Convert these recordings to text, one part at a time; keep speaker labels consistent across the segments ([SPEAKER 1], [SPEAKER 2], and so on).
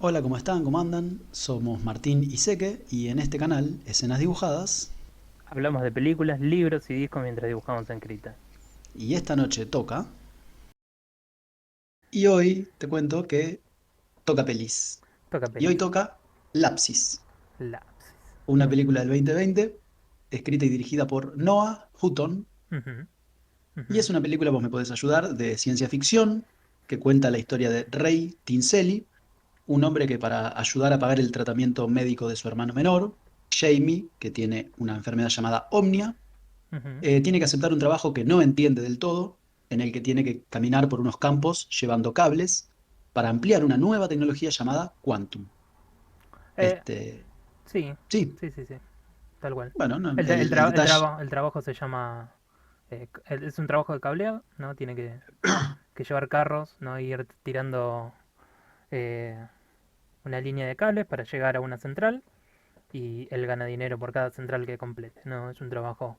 [SPEAKER 1] Hola, ¿cómo están? ¿Cómo andan? Somos Martín y Seque y en este canal, Escenas Dibujadas,
[SPEAKER 2] Hablamos de películas, libros y discos mientras dibujamos en Krita.
[SPEAKER 1] y esta noche toca, y hoy te cuento que toca pelis.
[SPEAKER 2] Toca
[SPEAKER 1] Y hoy
[SPEAKER 2] pelis.
[SPEAKER 1] toca Lapsis,
[SPEAKER 2] Lapsis.
[SPEAKER 1] una
[SPEAKER 2] Bien.
[SPEAKER 1] película del 2020, escrita y dirigida por Noah Hutton,
[SPEAKER 2] Ujú,
[SPEAKER 1] y
[SPEAKER 2] ujú.
[SPEAKER 1] es una película, vos me podés ayudar, de ciencia ficción, que cuenta la historia de Ray Tinselli, un hombre que para ayudar a pagar el tratamiento médico de su hermano menor, Jamie, que tiene una enfermedad llamada Omnia,
[SPEAKER 2] Ujú.
[SPEAKER 1] tiene que aceptar un trabajo que no entiende del todo, en el que tiene que caminar por unos campos llevando cables para ampliar una nueva tecnología llamada Quantum.
[SPEAKER 2] Eh,
[SPEAKER 1] Este,
[SPEAKER 2] sí,
[SPEAKER 1] sí,
[SPEAKER 2] sí, sí, sí. Tal cual.
[SPEAKER 1] bueno, no,
[SPEAKER 2] El, te- el, tra- el,
[SPEAKER 1] detalle,
[SPEAKER 2] traba- el trabajo se llama. Es un trabajo de cableado, ¿no? Tiene que llevar carros, ¿no? Y ir tirando eh, una línea de cables para llegar a una central. Y él gana dinero por cada central que complete, ¿no? Es un trabajo,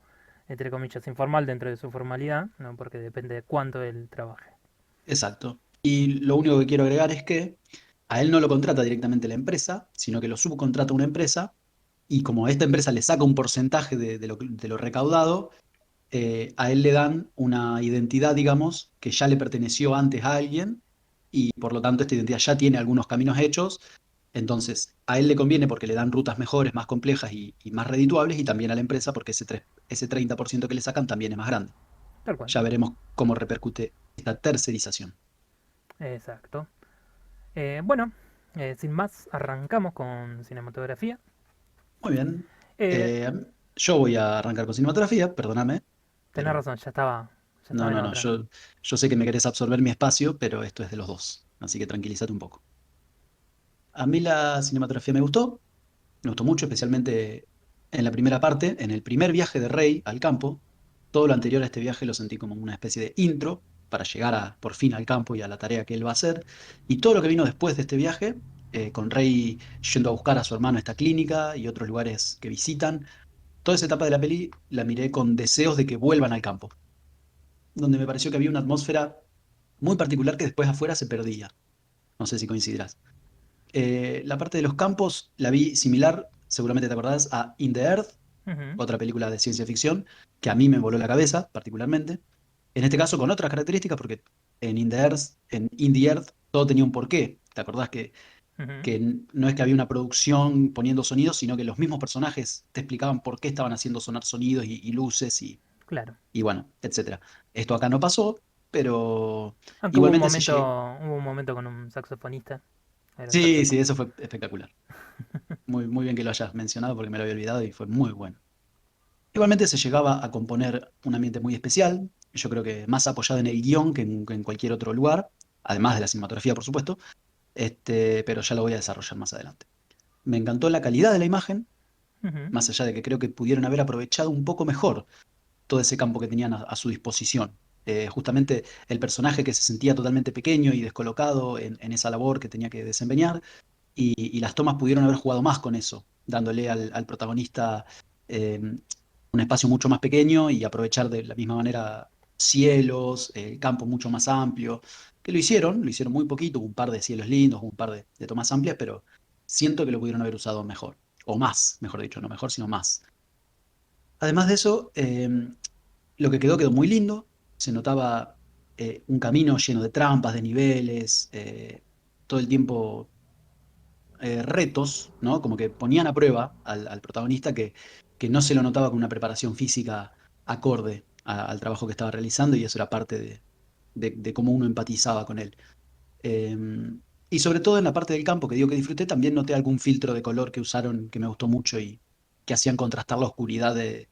[SPEAKER 2] entre comillas, informal dentro de su formalidad, ¿no? Porque depende de cuánto él trabaje.
[SPEAKER 1] exacto. Y lo único que quiero agregar es que a él no lo contrata directamente la empresa, sino que lo subcontrata una empresa, y como esta empresa le saca un porcentaje de lo recaudado, a él le dan una identidad, digamos, que ya le perteneció antes a alguien y por lo tanto esta identidad ya tiene algunos caminos hechos. Entonces, a él le conviene porque le dan rutas mejores, más complejas y más redituables, y también a la empresa porque ese 30% que le sacan también es más grande.
[SPEAKER 2] Tal cual.
[SPEAKER 1] Ya veremos cómo repercute esta tercerización.
[SPEAKER 2] Exacto. Bueno, sin más, arrancamos con cinematografía.
[SPEAKER 1] Muy bien.
[SPEAKER 2] Eh,
[SPEAKER 1] Eh, yo voy a arrancar con cinematografía, perdóname,
[SPEAKER 2] Tenés
[SPEAKER 1] pero
[SPEAKER 2] razón, ya estaba
[SPEAKER 1] no,
[SPEAKER 2] en
[SPEAKER 1] no, no.
[SPEAKER 2] otra.
[SPEAKER 1] Yo sé que me querés absorber mi espacio, pero esto es de los dos. Así que tranquilízate un poco. A mí la cinematografía me gustó mucho, especialmente en la primera parte, en el primer viaje de Rey al campo. Todo lo anterior a este viaje lo sentí como una especie de intro para llegar por fin al campo y a la tarea que él va a hacer. Y todo lo que vino después de este viaje, con Rey yendo a buscar a su hermano a esta clínica y otros lugares que visitan, toda esa etapa de la peli la miré con deseos de que vuelvan al campo, donde me pareció que había una atmósfera muy particular que después afuera se perdía. No sé si coincidirás. La parte de los campos la vi similar, seguramente te acordás, a In the Earth,
[SPEAKER 2] Ujú.
[SPEAKER 1] otra película de ciencia ficción, que a mí me voló la cabeza particularmente. En este caso con otras características, porque en In the Earth todo tenía un porqué. ¿Te acordás
[SPEAKER 2] Ujú.
[SPEAKER 1] que no es que había una producción poniendo sonidos, sino que los mismos personajes te explicaban por qué estaban haciendo sonar sonidos y luces
[SPEAKER 2] Claro.
[SPEAKER 1] y bueno, etcétera? Esto acá no pasó, pero
[SPEAKER 2] Aunque hubo un
[SPEAKER 1] igualmente
[SPEAKER 2] momento, hubo un momento con un saxofonista. Era un
[SPEAKER 1] Sí, sí,
[SPEAKER 2] saxofón.
[SPEAKER 1] eso fue espectacular. Muy, muy bien que lo hayas mencionado porque me lo había olvidado y fue muy bueno. Igualmente se llegaba a componer un ambiente muy especial, yo creo que más apoyado en el guión que en cualquier otro lugar, además de la cinematografía, por supuesto, pero ya lo voy a desarrollar más adelante. Me encantó la calidad de la imagen,
[SPEAKER 2] Ujú.
[SPEAKER 1] más allá de que creo que pudieron haber aprovechado un poco mejor todo ese campo que tenían a su disposición. Justamente el personaje que se sentía totalmente pequeño y descolocado en esa labor que tenía que desempeñar, y las tomas pudieron haber jugado más con eso, dándole al protagonista eh, un espacio mucho más pequeño y aprovechar de la misma manera cielos, el campo mucho más amplio, que lo hicieron muy poquito, un par de cielos lindos, un par de tomas amplias, pero siento que lo pudieron haber usado mejor, o más, mejor dicho, no mejor, sino más. Además de eso, lo que quedó muy lindo, se notaba un camino lleno de trampas, de niveles, todo el tiempo retos, ¿no? Como que ponían a prueba al protagonista que no se lo notaba con una preparación física acorde al trabajo que estaba realizando y eso era parte de cómo uno empatizaba con él. Eh, y sobre todo en la parte del campo que digo que disfruté, también noté algún filtro de color que usaron que me gustó mucho y que hacían contrastar la oscuridad de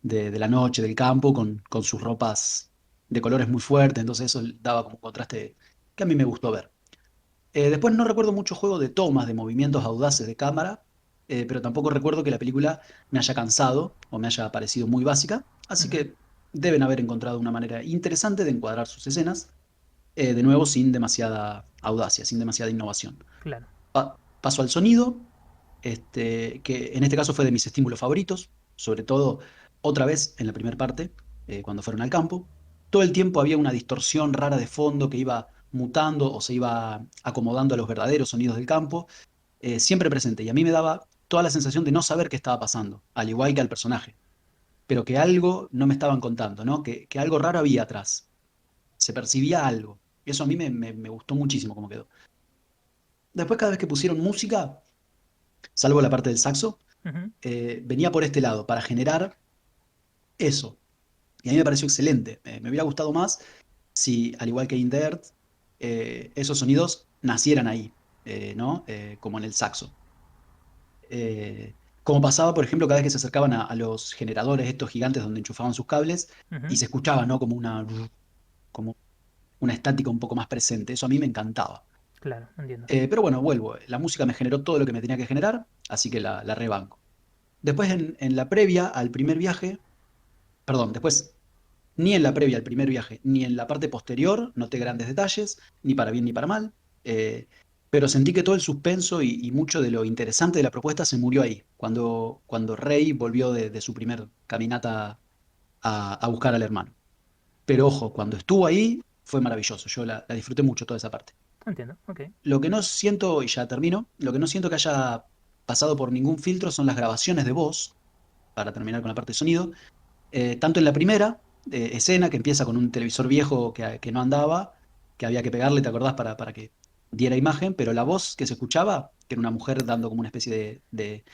[SPEAKER 1] la noche, del campo, con sus ropas de colores muy fuertes, entonces eso daba como un contraste que a mí me gustó ver. Después no recuerdo mucho juego de tomas, de movimientos audaces de cámara, pero tampoco recuerdo que la película me haya cansado o me haya parecido muy básica, así
[SPEAKER 2] Ujú.
[SPEAKER 1] que deben haber encontrado una manera interesante de encuadrar sus escenas, de nuevo sin demasiada audacia, sin demasiada innovación.
[SPEAKER 2] Claro.
[SPEAKER 1] Paso al sonido, que en este caso fue de mis estímulos favoritos, sobre todo otra vez en la primera parte, cuando fueron al campo. Todo el tiempo había una distorsión rara de fondo que iba mutando o se iba acomodando a los verdaderos sonidos del campo, siempre presente. Y a mí me daba toda la sensación de no saber qué estaba pasando, al igual que al personaje, pero que algo no me estaban contando, ¿no? Que algo raro había atrás, se percibía algo. Y eso a mí me gustó muchísimo cómo quedó. Después, cada vez que pusieron música, salvo la parte del saxo,
[SPEAKER 2] Ujú.
[SPEAKER 1] venía por este lado, para generar eso. Y a mí me pareció excelente. Me hubiera gustado más si, al igual que In The Earth, esos sonidos nacieran ahí, ¿no? Como en el saxo. Como pasaba, por ejemplo, cada vez que se acercaban a los generadores, estos gigantes donde enchufaban sus cables, y
[SPEAKER 2] Ujú.
[SPEAKER 1] se escuchaba, ¿no? Como una estática un poco más presente. Eso a mí me encantaba.
[SPEAKER 2] Claro, entiendo.
[SPEAKER 1] Pero bueno, vuelvo. La música me generó todo lo que me tenía que generar, así que la rebanco. Después, en la previa al primer viaje, perdón, después, ni en la previa al primer viaje, ni en la parte posterior, noté grandes detalles, ni para bien ni para mal. eh, pero sentí que todo el suspenso y mucho de lo interesante de la propuesta se murió ahí, cuando Rey volvió de su primer caminata a buscar al hermano. Pero ojo, cuando estuvo ahí fue maravilloso. Yo la disfruté mucho toda esa parte.
[SPEAKER 2] Entiendo, ok.
[SPEAKER 1] Lo que no siento, y ya termino, lo que no siento que haya pasado por ningún filtro son las grabaciones de voz, para terminar con la parte de sonido. Tanto en la primera escena, que empieza con un televisor viejo que no andaba, que había que pegarle, ¿te acordás? Para que diera imagen, pero la voz que se escuchaba, que era una mujer dando como una especie de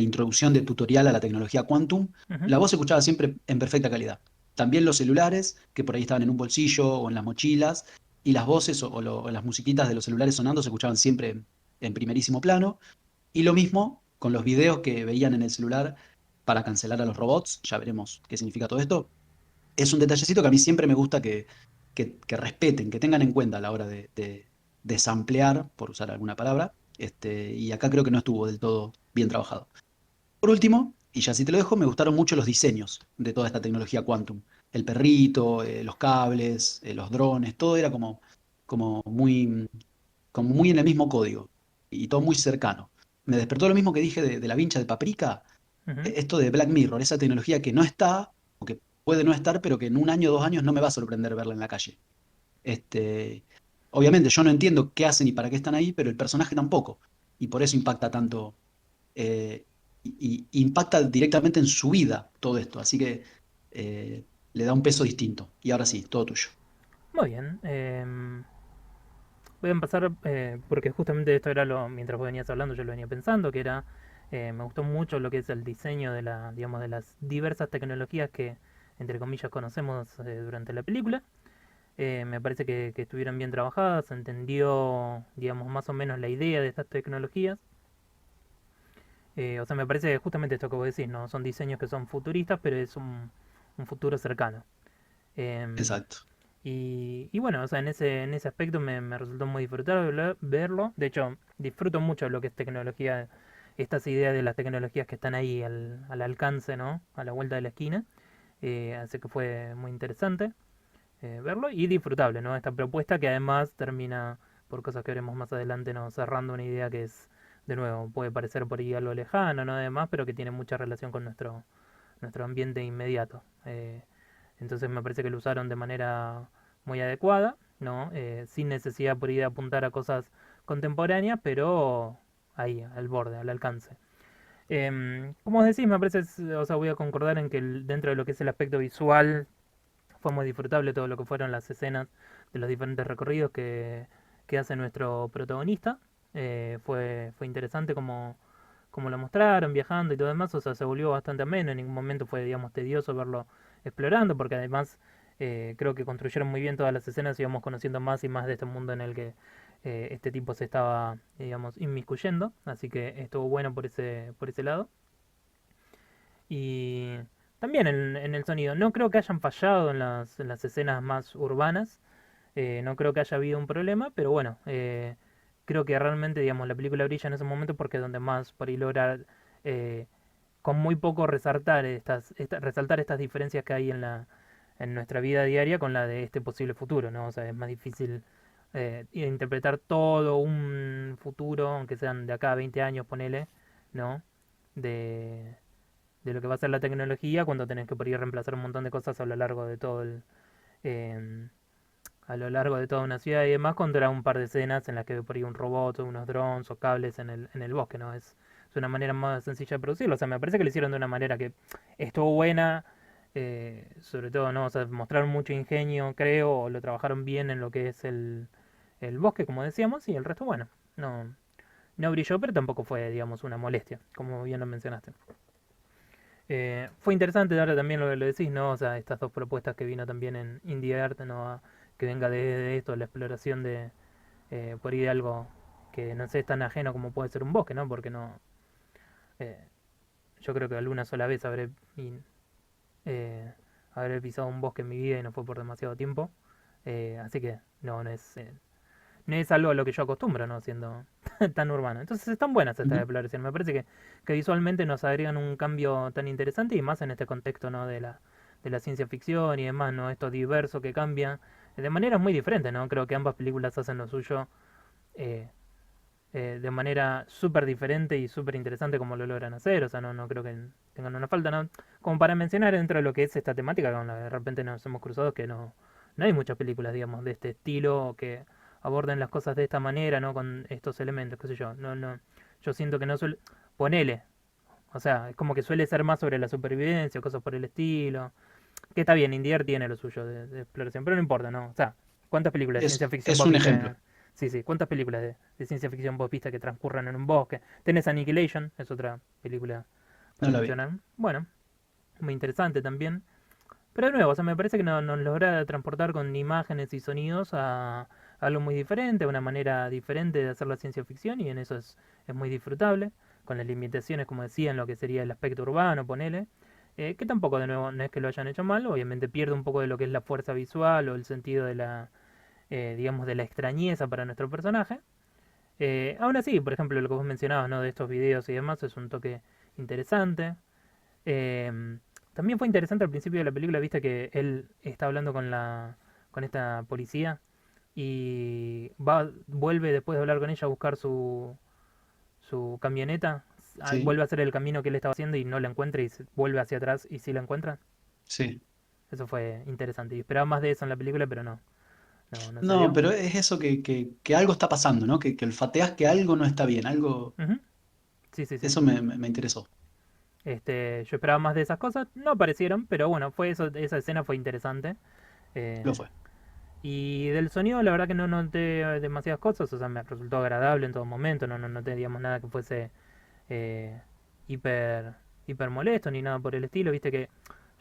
[SPEAKER 1] introducción de tutorial a la tecnología Quantum,
[SPEAKER 2] Ujú.
[SPEAKER 1] la voz se escuchaba siempre en perfecta calidad. También los celulares, que por ahí estaban en un bolsillo o en las mochilas, y las voces o las musiquitas de los celulares sonando se escuchaban siempre en primerísimo plano. Y lo mismo con los videos que veían en el celular para cancelar a los robots, ya veremos qué significa todo esto. Es un detallecito que a mí siempre me gusta que respeten, que tengan en cuenta a la hora de samplear, por usar alguna palabra, y acá creo que no estuvo del todo bien trabajado. Por último, y ya si te lo dejo, me gustaron mucho los diseños de toda esta tecnología Quantum. El perrito, los cables, los drones, todo era como muy, como muy en el mismo código y todo muy cercano. Me despertó lo mismo que dije de la vincha de Paprika,
[SPEAKER 2] Ujú.
[SPEAKER 1] esto de Black Mirror, esa tecnología que no está, o que puede no estar, pero que en un año o 2 años no me va a sorprender verla en la calle. Este, obviamente yo no entiendo qué hacen y para qué están ahí, pero el personaje tampoco. Y por eso impacta tanto, eh, y impacta directamente en su vida todo esto. Así que le da un peso distinto. Y ahora sí, todo tuyo.
[SPEAKER 2] Muy bien. Voy a empezar porque justamente esto era mientras vos venías hablando, yo lo venía pensando, que era, me gustó mucho lo que es el diseño de digamos, de las diversas tecnologías que, entre comillas, conocemos durante la película. Me parece que estuvieron bien trabajadas, se entendió, digamos, más o menos la idea de estas tecnologías. O sea, me parece justamente esto que vos decís, ¿no? Son diseños que son futuristas, pero es un futuro cercano. Em,
[SPEAKER 1] Exacto.
[SPEAKER 2] y bueno, o sea, en ese aspecto me resultó muy disfrutable verlo. De hecho, disfruto mucho lo que es tecnología, estas ideas de las tecnologías que están ahí al alcance, ¿no? A la vuelta de la esquina. Así que fue muy interesante verlo y disfrutable, ¿no? Esta propuesta que además termina, por cosas que veremos más adelante, ¿no? Cerrando una idea que es, de nuevo, puede parecer por ahí algo lejano, ¿no? Además, pero que tiene mucha relación con nuestro ambiente inmediato. Entonces me parece que lo usaron de manera muy adecuada, ¿no? Sin necesidad por ahí de apuntar a cosas contemporáneas, pero ahí, al borde, al alcance. Como os decís, me parece, o sea, voy a concordar en que dentro de lo que es el aspecto visual fue muy disfrutable todo lo que fueron las escenas de los diferentes recorridos que hace nuestro protagonista. Fue interesante como lo mostraron, viajando y todo demás. O sea, se volvió bastante ameno. En ningún momento fue, digamos, tedioso verlo explorando, porque además creo que construyeron muy bien todas las escenas y íbamos conociendo más y más de este mundo en el que este tipo se estaba, digamos, inmiscuyendo. Así que estuvo bueno por ese lado. Y también en el sonido. No creo que hayan fallado en las escenas más urbanas. No creo que haya habido un problema, pero bueno, creo que realmente, digamos, la película brilla en ese momento porque es donde más por ahí logra eh, con muy poco resaltar estas diferencias que hay en nuestra vida diaria con la de este posible futuro, ¿no? O sea, es más difícil interpretar todo un futuro, aunque sean de acá a 20 años, ponele, ¿no? De, de lo que va a ser la tecnología cuando tenés que por ahí reemplazar un montón de cosas a lo largo de todo em, a lo largo de toda una ciudad y demás, contra un par de escenas en las que ve por ahí un robot o unos drones o cables en el bosque, ¿no? Es una manera más sencilla de producirlo. O sea, me parece que lo hicieron de una manera que estuvo buena, sobre todo, ¿no? O sea, mostraron mucho ingenio, creo, o lo trabajaron bien en lo que es el bosque, como decíamos, y el resto, bueno, no, no brilló, pero tampoco fue, digamos, una molestia, como bien lo mencionaste. Fue interesante ahora también lo que lo decís, ¿no? O sea, estas dos propuestas que vino también en Indie Art, ¿no? Que venga de esto, la exploración de por ahí de algo que no sé, es tan ajeno como puede ser un bosque, ¿no? Porque no. eh, yo creo que alguna sola vez eh, habré pisado un bosque en mi vida y no fue por demasiado tiempo. Así que no es algo a lo que yo acostumbro, ¿no? Siendo tan urbano. Entonces están buenas estas
[SPEAKER 1] Ujú.
[SPEAKER 2] exploraciones. Me parece que visualmente nos agregan un cambio tan interesante y más en este contexto, ¿no? De la ciencia ficción y demás, ¿no? Esto diverso que cambia de maneras muy diferentes, ¿no? Creo que ambas películas hacen lo suyo eh, de manera súper diferente y súper interesante como lo logran hacer. O sea, no creo que tengan una falta, ¿no? Como para mencionar dentro de lo que es esta temática con la que de repente nos hemos cruzado, que no hay muchas películas, digamos, de este estilo que aborden las cosas de esta manera, ¿no? Con estos elementos, qué sé yo. Yo siento que no suele... Ponele. O sea, es como que suele ser más sobre la supervivencia, cosas por el estilo. Que está bien, Indier tiene lo suyo de exploración, pero no importa, ¿no? O sea, ¿cuántas películas de ciencia ficción
[SPEAKER 1] Es
[SPEAKER 2] vos
[SPEAKER 1] un
[SPEAKER 2] viste?
[SPEAKER 1] ejemplo,
[SPEAKER 2] Sí, sí, ¿cuántas películas de ciencia ficción vos viste que transcurran en un bosque? Tenés Annihilation, es otra película
[SPEAKER 1] no
[SPEAKER 2] para
[SPEAKER 1] la vi.
[SPEAKER 2] mencionar. Bueno, muy interesante también. Pero de nuevo, o sea, me parece que nos logra transportar con imágenes y sonidos a algo muy diferente, a una manera diferente de hacer la ciencia ficción, y en eso es muy disfrutable, con las limitaciones, como decía, en lo que sería el aspecto urbano, ponele, que tampoco de nuevo no es que lo hayan hecho mal, obviamente pierde un poco de lo que es la fuerza visual o el sentido de la, digamos, de la extrañeza para nuestro personaje. Aún así, por ejemplo, lo que vos mencionabas, ¿no? De estos videos y demás, es un toque interesante. También fue interesante al principio de la película, viste que él está hablando con esta policía y vuelve después de hablar con ella a buscar su camioneta,
[SPEAKER 1] Sí,
[SPEAKER 2] vuelve a hacer el camino que él estaba haciendo y no la encuentra y vuelve hacia atrás y sí la encuentra.
[SPEAKER 1] sí.
[SPEAKER 2] Eso fue interesante. Y esperaba más de eso en la película, pero no se
[SPEAKER 1] No,
[SPEAKER 2] dio.
[SPEAKER 1] pero es eso que algo está pasando, ¿no? Que olfateás que algo no está bien, algo.
[SPEAKER 2] Ujú. Sí, sí, sí.
[SPEAKER 1] Eso me interesó.
[SPEAKER 2] Yo esperaba más de esas cosas, no aparecieron, pero bueno, fue eso, esa escena fue interesante.
[SPEAKER 1] Lo
[SPEAKER 2] Eh,
[SPEAKER 1] fue.
[SPEAKER 2] Y del sonido, la verdad que no noté demasiadas cosas, o sea, me resultó agradable en todo momento, no noté, digamos, nada que fuese eh, hiper, hiper molesto ni nada por el estilo, viste que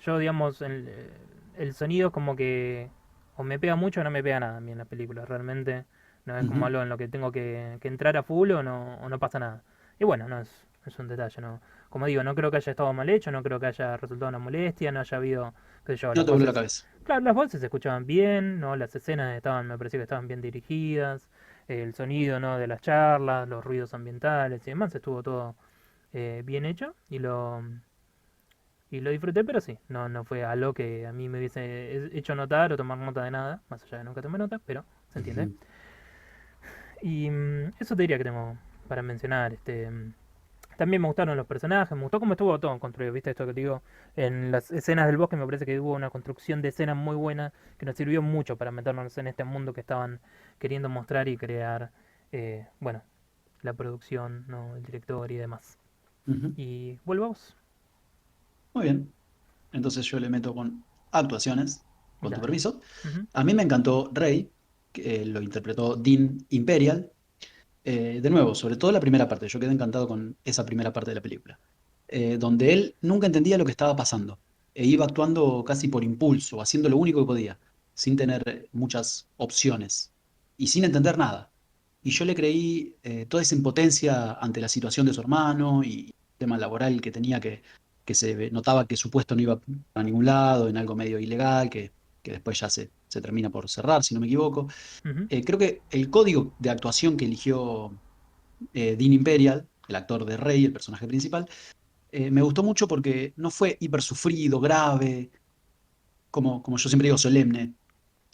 [SPEAKER 2] yo, digamos, el sonido es como que o me pega mucho o no me pega nada a mí en las películas, realmente no es como
[SPEAKER 1] Ujú.
[SPEAKER 2] algo en lo que tengo que entrar a full o no pasa nada. Y bueno, es un detalle, ¿no? Como digo, no creo que haya estado mal hecho, no creo que haya resultado una molestia, no haya habido, qué sé yo,
[SPEAKER 1] No
[SPEAKER 2] las
[SPEAKER 1] te voló la
[SPEAKER 2] voces.
[SPEAKER 1] cabeza.
[SPEAKER 2] Claro, las voces se escuchaban bien, ¿no? Las escenas estaban, me pareció que estaban bien dirigidas, el sonido, ¿no? De las charlas, los ruidos ambientales y demás, estuvo todo bien hecho y lo disfruté, pero sí, no fue algo que a mí me hubiese hecho notar o tomar nota de nada, más allá de nunca tomé nota, pero se entiende.
[SPEAKER 1] Ujú.
[SPEAKER 2] Y eso te diría que tengo para mencionar. También me gustaron los personajes, me gustó cómo estuvo todo construido, ¿viste? Esto que te digo, en las escenas del bosque me parece que hubo una construcción de escenas muy buena que nos sirvió mucho para meternos en este mundo que estaban queriendo mostrar y crear, bueno, la producción, ¿no? El director y demás.
[SPEAKER 1] Ujú.
[SPEAKER 2] Y vuelvo a vos.
[SPEAKER 1] Muy bien. Entonces yo le meto con actuaciones, con tu
[SPEAKER 2] Dale.
[SPEAKER 1] permiso.
[SPEAKER 2] Ujú.
[SPEAKER 1] A mí me encantó Rey, que lo interpretó Dean Imperial. De nuevo, sobre todo la primera parte, yo quedé encantado con esa primera parte de la película, donde él nunca entendía lo que estaba pasando e iba actuando casi por impulso, haciendo lo único que podía, sin tener muchas opciones y sin entender nada. Y yo le creí toda esa impotencia ante la situación de su hermano y el tema laboral que tenía, que se notaba que su puesto no iba a ningún lado, en algo medio ilegal, que después ya se termina por cerrar, si no me equivoco.
[SPEAKER 2] Ujú.
[SPEAKER 1] Creo que el código de actuación que eligió Dean Imperial, el actor de Rey, el personaje principal, me gustó mucho porque no fue hiper sufrido, grave, como yo siempre digo, solemne,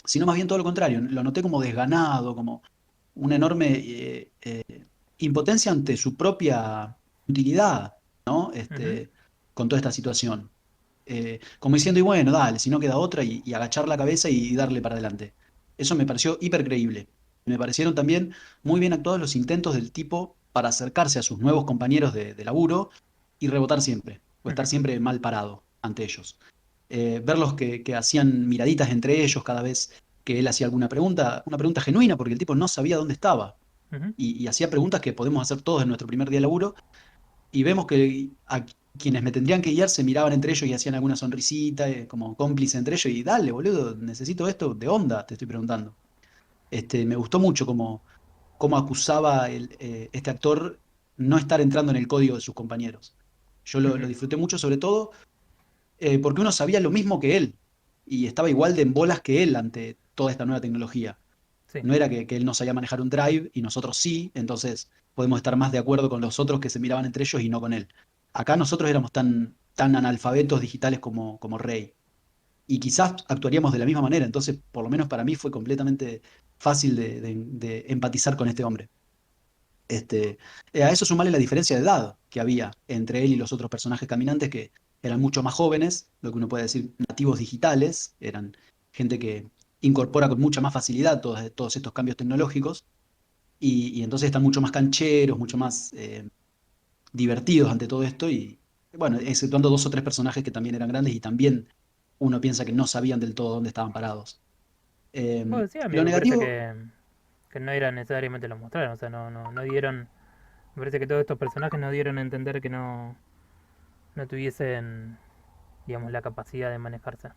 [SPEAKER 1] sino más bien todo lo contrario. Lo noté como desganado, como una enorme impotencia ante su propia utilidad, ¿no?
[SPEAKER 2] Ujú.
[SPEAKER 1] Con toda esta situación. Como diciendo, y bueno, dale, si no queda otra, y agachar la cabeza y darle para adelante. Eso me pareció hiper creíble. Me parecieron también muy bien actuados los intentos del tipo para acercarse a sus nuevos compañeros de laburo y rebotar siempre, o estar
[SPEAKER 2] Ujú,
[SPEAKER 1] siempre mal parado ante ellos. Verlos que hacían miraditas entre ellos cada vez que él hacía alguna pregunta, una pregunta genuina, porque el tipo no sabía dónde estaba.
[SPEAKER 2] ujú,
[SPEAKER 1] Y hacía preguntas que podemos hacer todos en nuestro primer día de laburo, y vemos que a quienes me tendrían que guiar se miraban entre ellos y hacían alguna sonrisita, como cómplice entre ellos, y dale, boludo, necesito esto de onda, te estoy preguntando. Me gustó mucho cómo acusaba este actor no estar entrando en el código de sus compañeros. Yo lo
[SPEAKER 2] ujú.
[SPEAKER 1] disfruté mucho, sobre todo porque uno sabía lo mismo que él y estaba igual de en bolas que él ante toda esta nueva tecnología.
[SPEAKER 2] Sí.
[SPEAKER 1] No era que él no sabía manejar un drive y nosotros sí, entonces podemos estar más de acuerdo con los otros que se miraban entre ellos y no con él. Acá nosotros éramos tan analfabetos digitales como Rey y quizás actuaríamos de la misma manera, entonces por lo menos para mí fue completamente fácil de empatizar con este hombre. A eso sumarle la diferencia de edad que había entre él y los otros personajes caminantes que eran mucho más jóvenes, lo que uno puede decir nativos digitales, eran gente que incorpora con mucha más facilidad todos estos cambios tecnológicos y entonces están mucho más cancheros, mucho más divertidos ante todo esto y bueno, exceptuando dos o tres personajes que también eran grandes y también uno piensa que no sabían del todo dónde estaban parados.
[SPEAKER 2] Bueno, sí, a mí
[SPEAKER 1] Lo
[SPEAKER 2] me parece
[SPEAKER 1] negativo,
[SPEAKER 2] que no era necesariamente lo mostraron, o sea, no dieron, me parece que todos estos personajes no dieron a entender que no tuviesen, digamos, la capacidad de manejarse.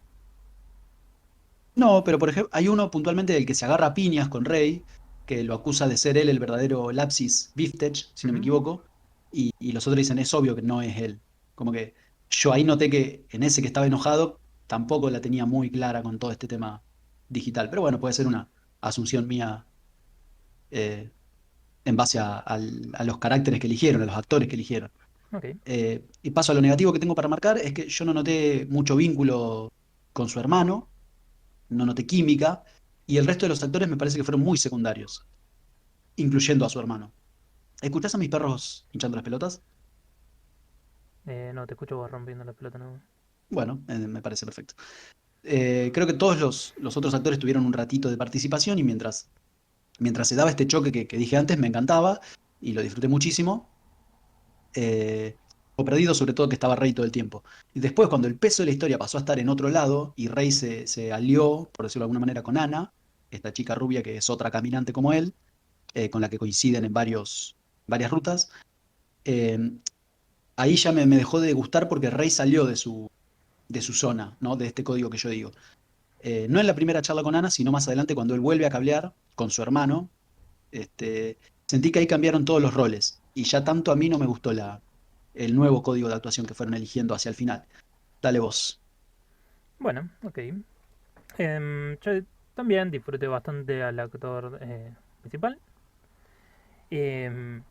[SPEAKER 1] no, pero por ejemplo, hay uno puntualmente del que se agarra a piñas con Rey, que lo acusa de ser él el verdadero Lapsis Biftech, si no me
[SPEAKER 2] Ujú.
[SPEAKER 1] equivoco, y los otros dicen es obvio que no es él. Como que yo ahí noté que en ese que estaba enojado tampoco la tenía muy clara con todo este tema digital, pero bueno, puede ser una asunción mía eh, en base a los caracteres que eligieron, a los actores que eligieron.
[SPEAKER 2] Ok.
[SPEAKER 1] Y paso a lo negativo que tengo para marcar, es que yo no noté mucho vínculo con su hermano, no noté química, y el resto de los actores me parece que fueron muy secundarios, incluyendo a su hermano. ¿Escuchás a mis perros hinchando las pelotas?
[SPEAKER 2] No, te escucho vos rompiendo la pelota, ¿no?
[SPEAKER 1] Bueno, me parece perfecto. Creo que todos los otros actores tuvieron un ratito de participación y mientras se daba este choque que dije antes, me encantaba y lo disfruté muchísimo. O perdido sobre todo que estaba Rey todo el tiempo. Y después, cuando el peso de la historia pasó a estar en otro lado y Rey se alió, por decirlo de alguna manera, con Ana, esta chica rubia que es otra caminante como él, con la que coinciden en varias rutas, eh, ahí ya me dejó de gustar porque Rey salió de su zona, ¿no? De este código que yo digo. No en la primera charla con Ana, sino más adelante cuando él vuelve a cablear con su hermano, este, sentí que ahí cambiaron todos los roles y ya tanto a mí no me gustó el nuevo código de actuación que fueron eligiendo hacia el final. Dale vos.
[SPEAKER 2] Bueno, ok. Yo también disfruté bastante al actor principal. Em,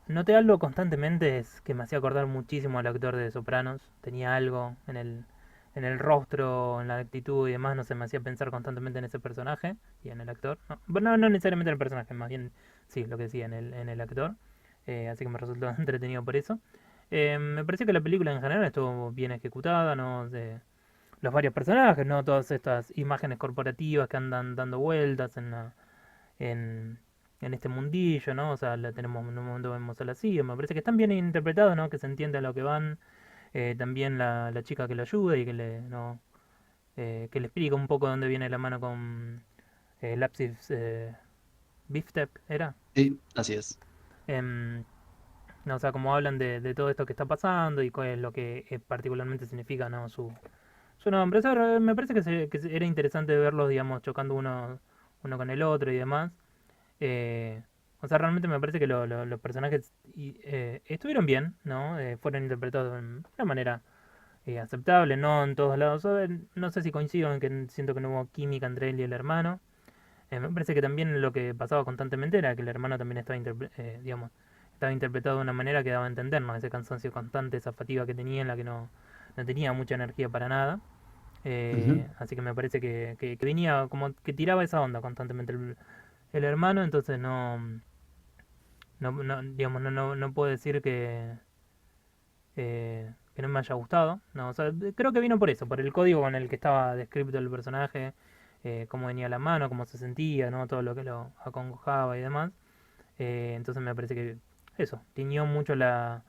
[SPEAKER 2] Noté algo constantemente es que me hacía acordar muchísimo al actor de Sopranos. Tenía algo en el rostro, en la actitud y demás, no sé, me hacía pensar constantemente en ese personaje y en el actor. No, bueno, no necesariamente en el personaje, más bien, sí, lo que decía, en el actor. Así que me resultó entretenido por eso. Me pareció que la película en general estuvo bien ejecutada, ¿no? Los varios personajes, ¿no? Todas estas imágenes corporativas que andan dando vueltas en, en este mundillo, ¿no? O sea, la tenemos en un momento vemos a la CIA, me parece que están bien interpretados, ¿no? Que se entiende a lo que van. También la chica que lo ayuda y que le, ¿no? Que le explica un poco dónde viene la mano con Lapsis Beefstep, ¿era?
[SPEAKER 1] Sí, así es.
[SPEAKER 2] Em, no, o sea, como hablan de todo esto que está pasando y cuál es lo que particularmente significa, ¿no? Su nombre. Eso me parece era interesante verlos, digamos, chocando uno con el otro y demás. Eh, o sea, realmente me parece que los personajes estuvieron bien, ¿no? Fueron interpretados de una manera aceptable, no en todos lados. No sé si coincido en que siento que no hubo química entre él y el hermano. Me parece que también lo que pasaba constantemente era que el hermano también estaba, digamos, estaba interpretado de una manera que daba a entender, ¿no? Ese cansancio constante, esa fatiga que tenía en la que no tenía mucha energía para nada.
[SPEAKER 1] Ujú.
[SPEAKER 2] Así que me parece que venía como que tiraba esa onda constantemente el hermano, entonces digamos, no puedo decir que no me haya gustado. No, o sea, creo que vino por eso, por el código con el que estaba descrito el personaje, cómo venía la mano, cómo se sentía, ¿no? Todo lo que lo acongojaba y demás. Entonces me parece que eso, tiñó mucho lo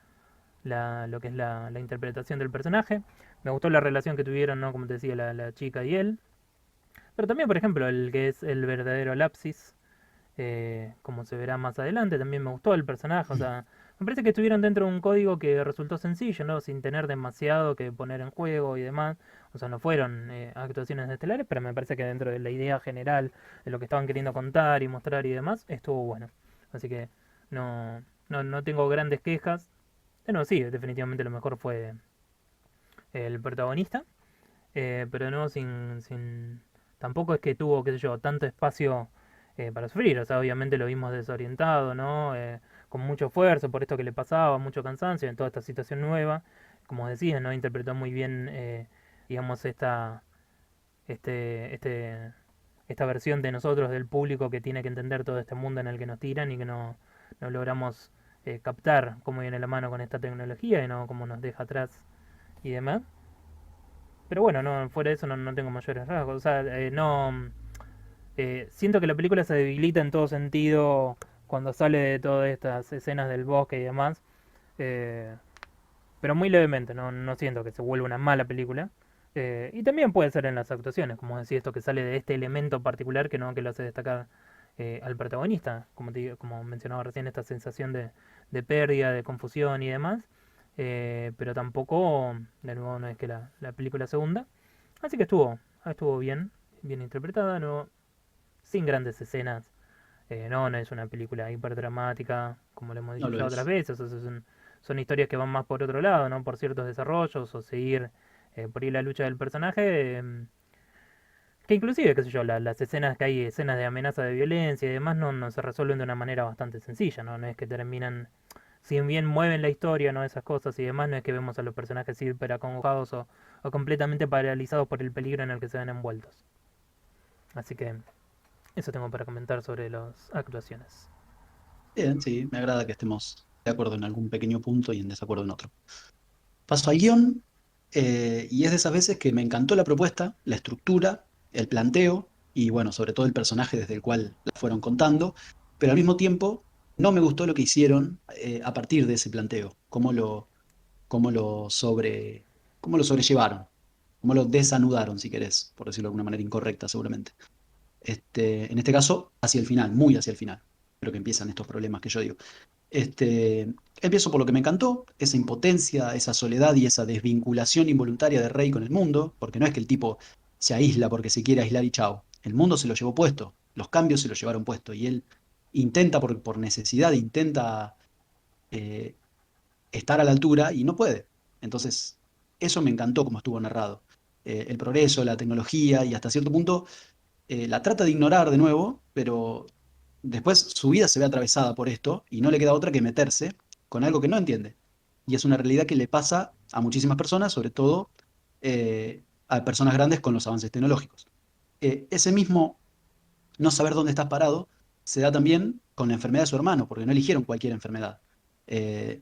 [SPEAKER 2] que es la interpretación del personaje. Me gustó la relación que tuvieron, ¿no? Como te decía, la chica y él. Pero también, por ejemplo, el que es el verdadero Lapsis, como se verá más adelante, también me gustó el personaje. O sea, me parece que estuvieron dentro de un código que resultó sencillo, ¿no? Sin tener demasiado que poner en juego y demás. O sea, no fueron actuaciones estelares, pero me parece que dentro de la idea general de lo que estaban queriendo contar y mostrar y demás, estuvo bueno. Así que no tengo grandes quejas. Bueno, sí, definitivamente lo mejor fue el protagonista, pero no sin... Tampoco es que tuvo, qué sé yo, tanto espacio para sufrir, o sea, obviamente lo vimos desorientado, ¿no? Con mucho esfuerzo por esto que le pasaba, mucho cansancio en toda esta situación nueva. Como decía, ¿no? Interpretó muy bien, digamos, este, este, esta versión de nosotros, del público, que tiene que entender todo este mundo en el que nos tiran y que no logramos captar cómo viene la mano con esta tecnología y no cómo nos deja atrás y demás. Pero bueno, no, fuera de eso no tengo mayores rasgos. O sea, no. Siento que la película se debilita en todo sentido cuando sale de todas estas escenas del bosque y demás. eh, pero muy levemente, no siento que se vuelva una mala película. Y también puede ser en las actuaciones, como decía, esto que sale de este elemento particular que no que lo hace destacar al protagonista, como mencionaba recién, esta sensación de pérdida, de confusión y demás. Pero tampoco, de nuevo, no es que la película se hunda. Así que estuvo bien interpretada, no, sin grandes escenas. No es una película hiperdramática, como lo hemos
[SPEAKER 1] No
[SPEAKER 2] dicho
[SPEAKER 1] lo
[SPEAKER 2] ya otras
[SPEAKER 1] es.
[SPEAKER 2] veces. O sea, son historias que van más por otro lado, ¿no? Por ciertos desarrollos o seguir por ahí la lucha del personaje. Que inclusive, qué sé yo, las escenas que hay, escenas de amenaza de violencia y demás, no se resuelven de una manera bastante sencilla, ¿no? No es que terminan, si bien mueven la historia, ¿no? Esas cosas y demás, no es que vemos a los personajes hiper acongojados o completamente paralizados por el peligro en el que se ven envueltos. Así que eso tengo para comentar sobre las actuaciones.
[SPEAKER 1] Bien, sí, me agrada que estemos de acuerdo en algún pequeño punto y en desacuerdo en otro. Paso al guión, y es de esas veces que me encantó la propuesta, la estructura, el planteo y bueno, sobre todo el personaje desde el cual la fueron contando, pero al mismo tiempo no me gustó lo que hicieron a partir de ese planteo, cómo lo sobre, cómo lo sobrellevaron, cómo lo desanudaron, si querés, por decirlo de alguna manera incorrecta seguramente. En este caso, hacia el final, muy hacia el final, creo que empiezan estos problemas que yo digo. Empiezo por lo que me encantó, esa impotencia, esa soledad y esa desvinculación involuntaria de Rey con el mundo, porque no es que el tipo se aísla porque se quiere aislar y chao. El mundo se lo llevó puesto, los cambios se lo llevaron puesto y él intenta por necesidad, intenta eh, estar a la altura y no puede. Entonces, eso me encantó como estuvo narrado. El progreso, la tecnología y hasta cierto punto la trata de ignorar de nuevo, pero después su vida se ve atravesada por esto y no le queda otra que meterse con algo que no entiende. Y es una realidad que le pasa a muchísimas personas, sobre todo a personas grandes con los avances tecnológicos. Ese mismo no saber dónde estás parado se da también con la enfermedad de su hermano, porque no eligieron cualquier enfermedad. Eh,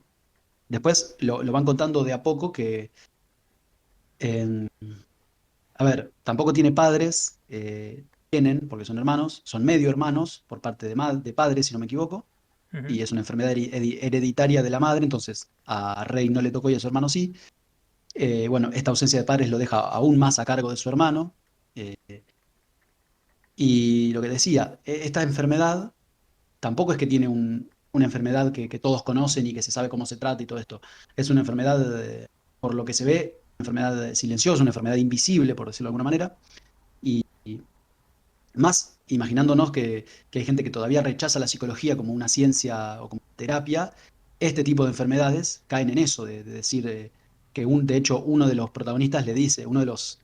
[SPEAKER 1] Después lo van contando de a poco que en a ver, tampoco tiene padres, tienen, porque son hermanos, son medio hermanos por parte de padre, si no me equivoco,
[SPEAKER 2] Ujú.
[SPEAKER 1] y es una enfermedad hereditaria de la madre, entonces a Rey no le tocó y a su hermano sí. Bueno, esta ausencia de padres lo deja aún más a cargo de su hermano. eh, y lo que decía, esta enfermedad tampoco es que tiene una enfermedad que todos conocen y que se sabe cómo se trata y todo esto. Es una enfermedad, por lo que se ve, una enfermedad silenciosa, una enfermedad invisible, por decirlo de alguna manera. Y más imaginándonos que hay gente que todavía rechaza la psicología como una ciencia o como terapia, este tipo de enfermedades caen en eso, de decir que de hecho uno de los protagonistas le dice, uno de los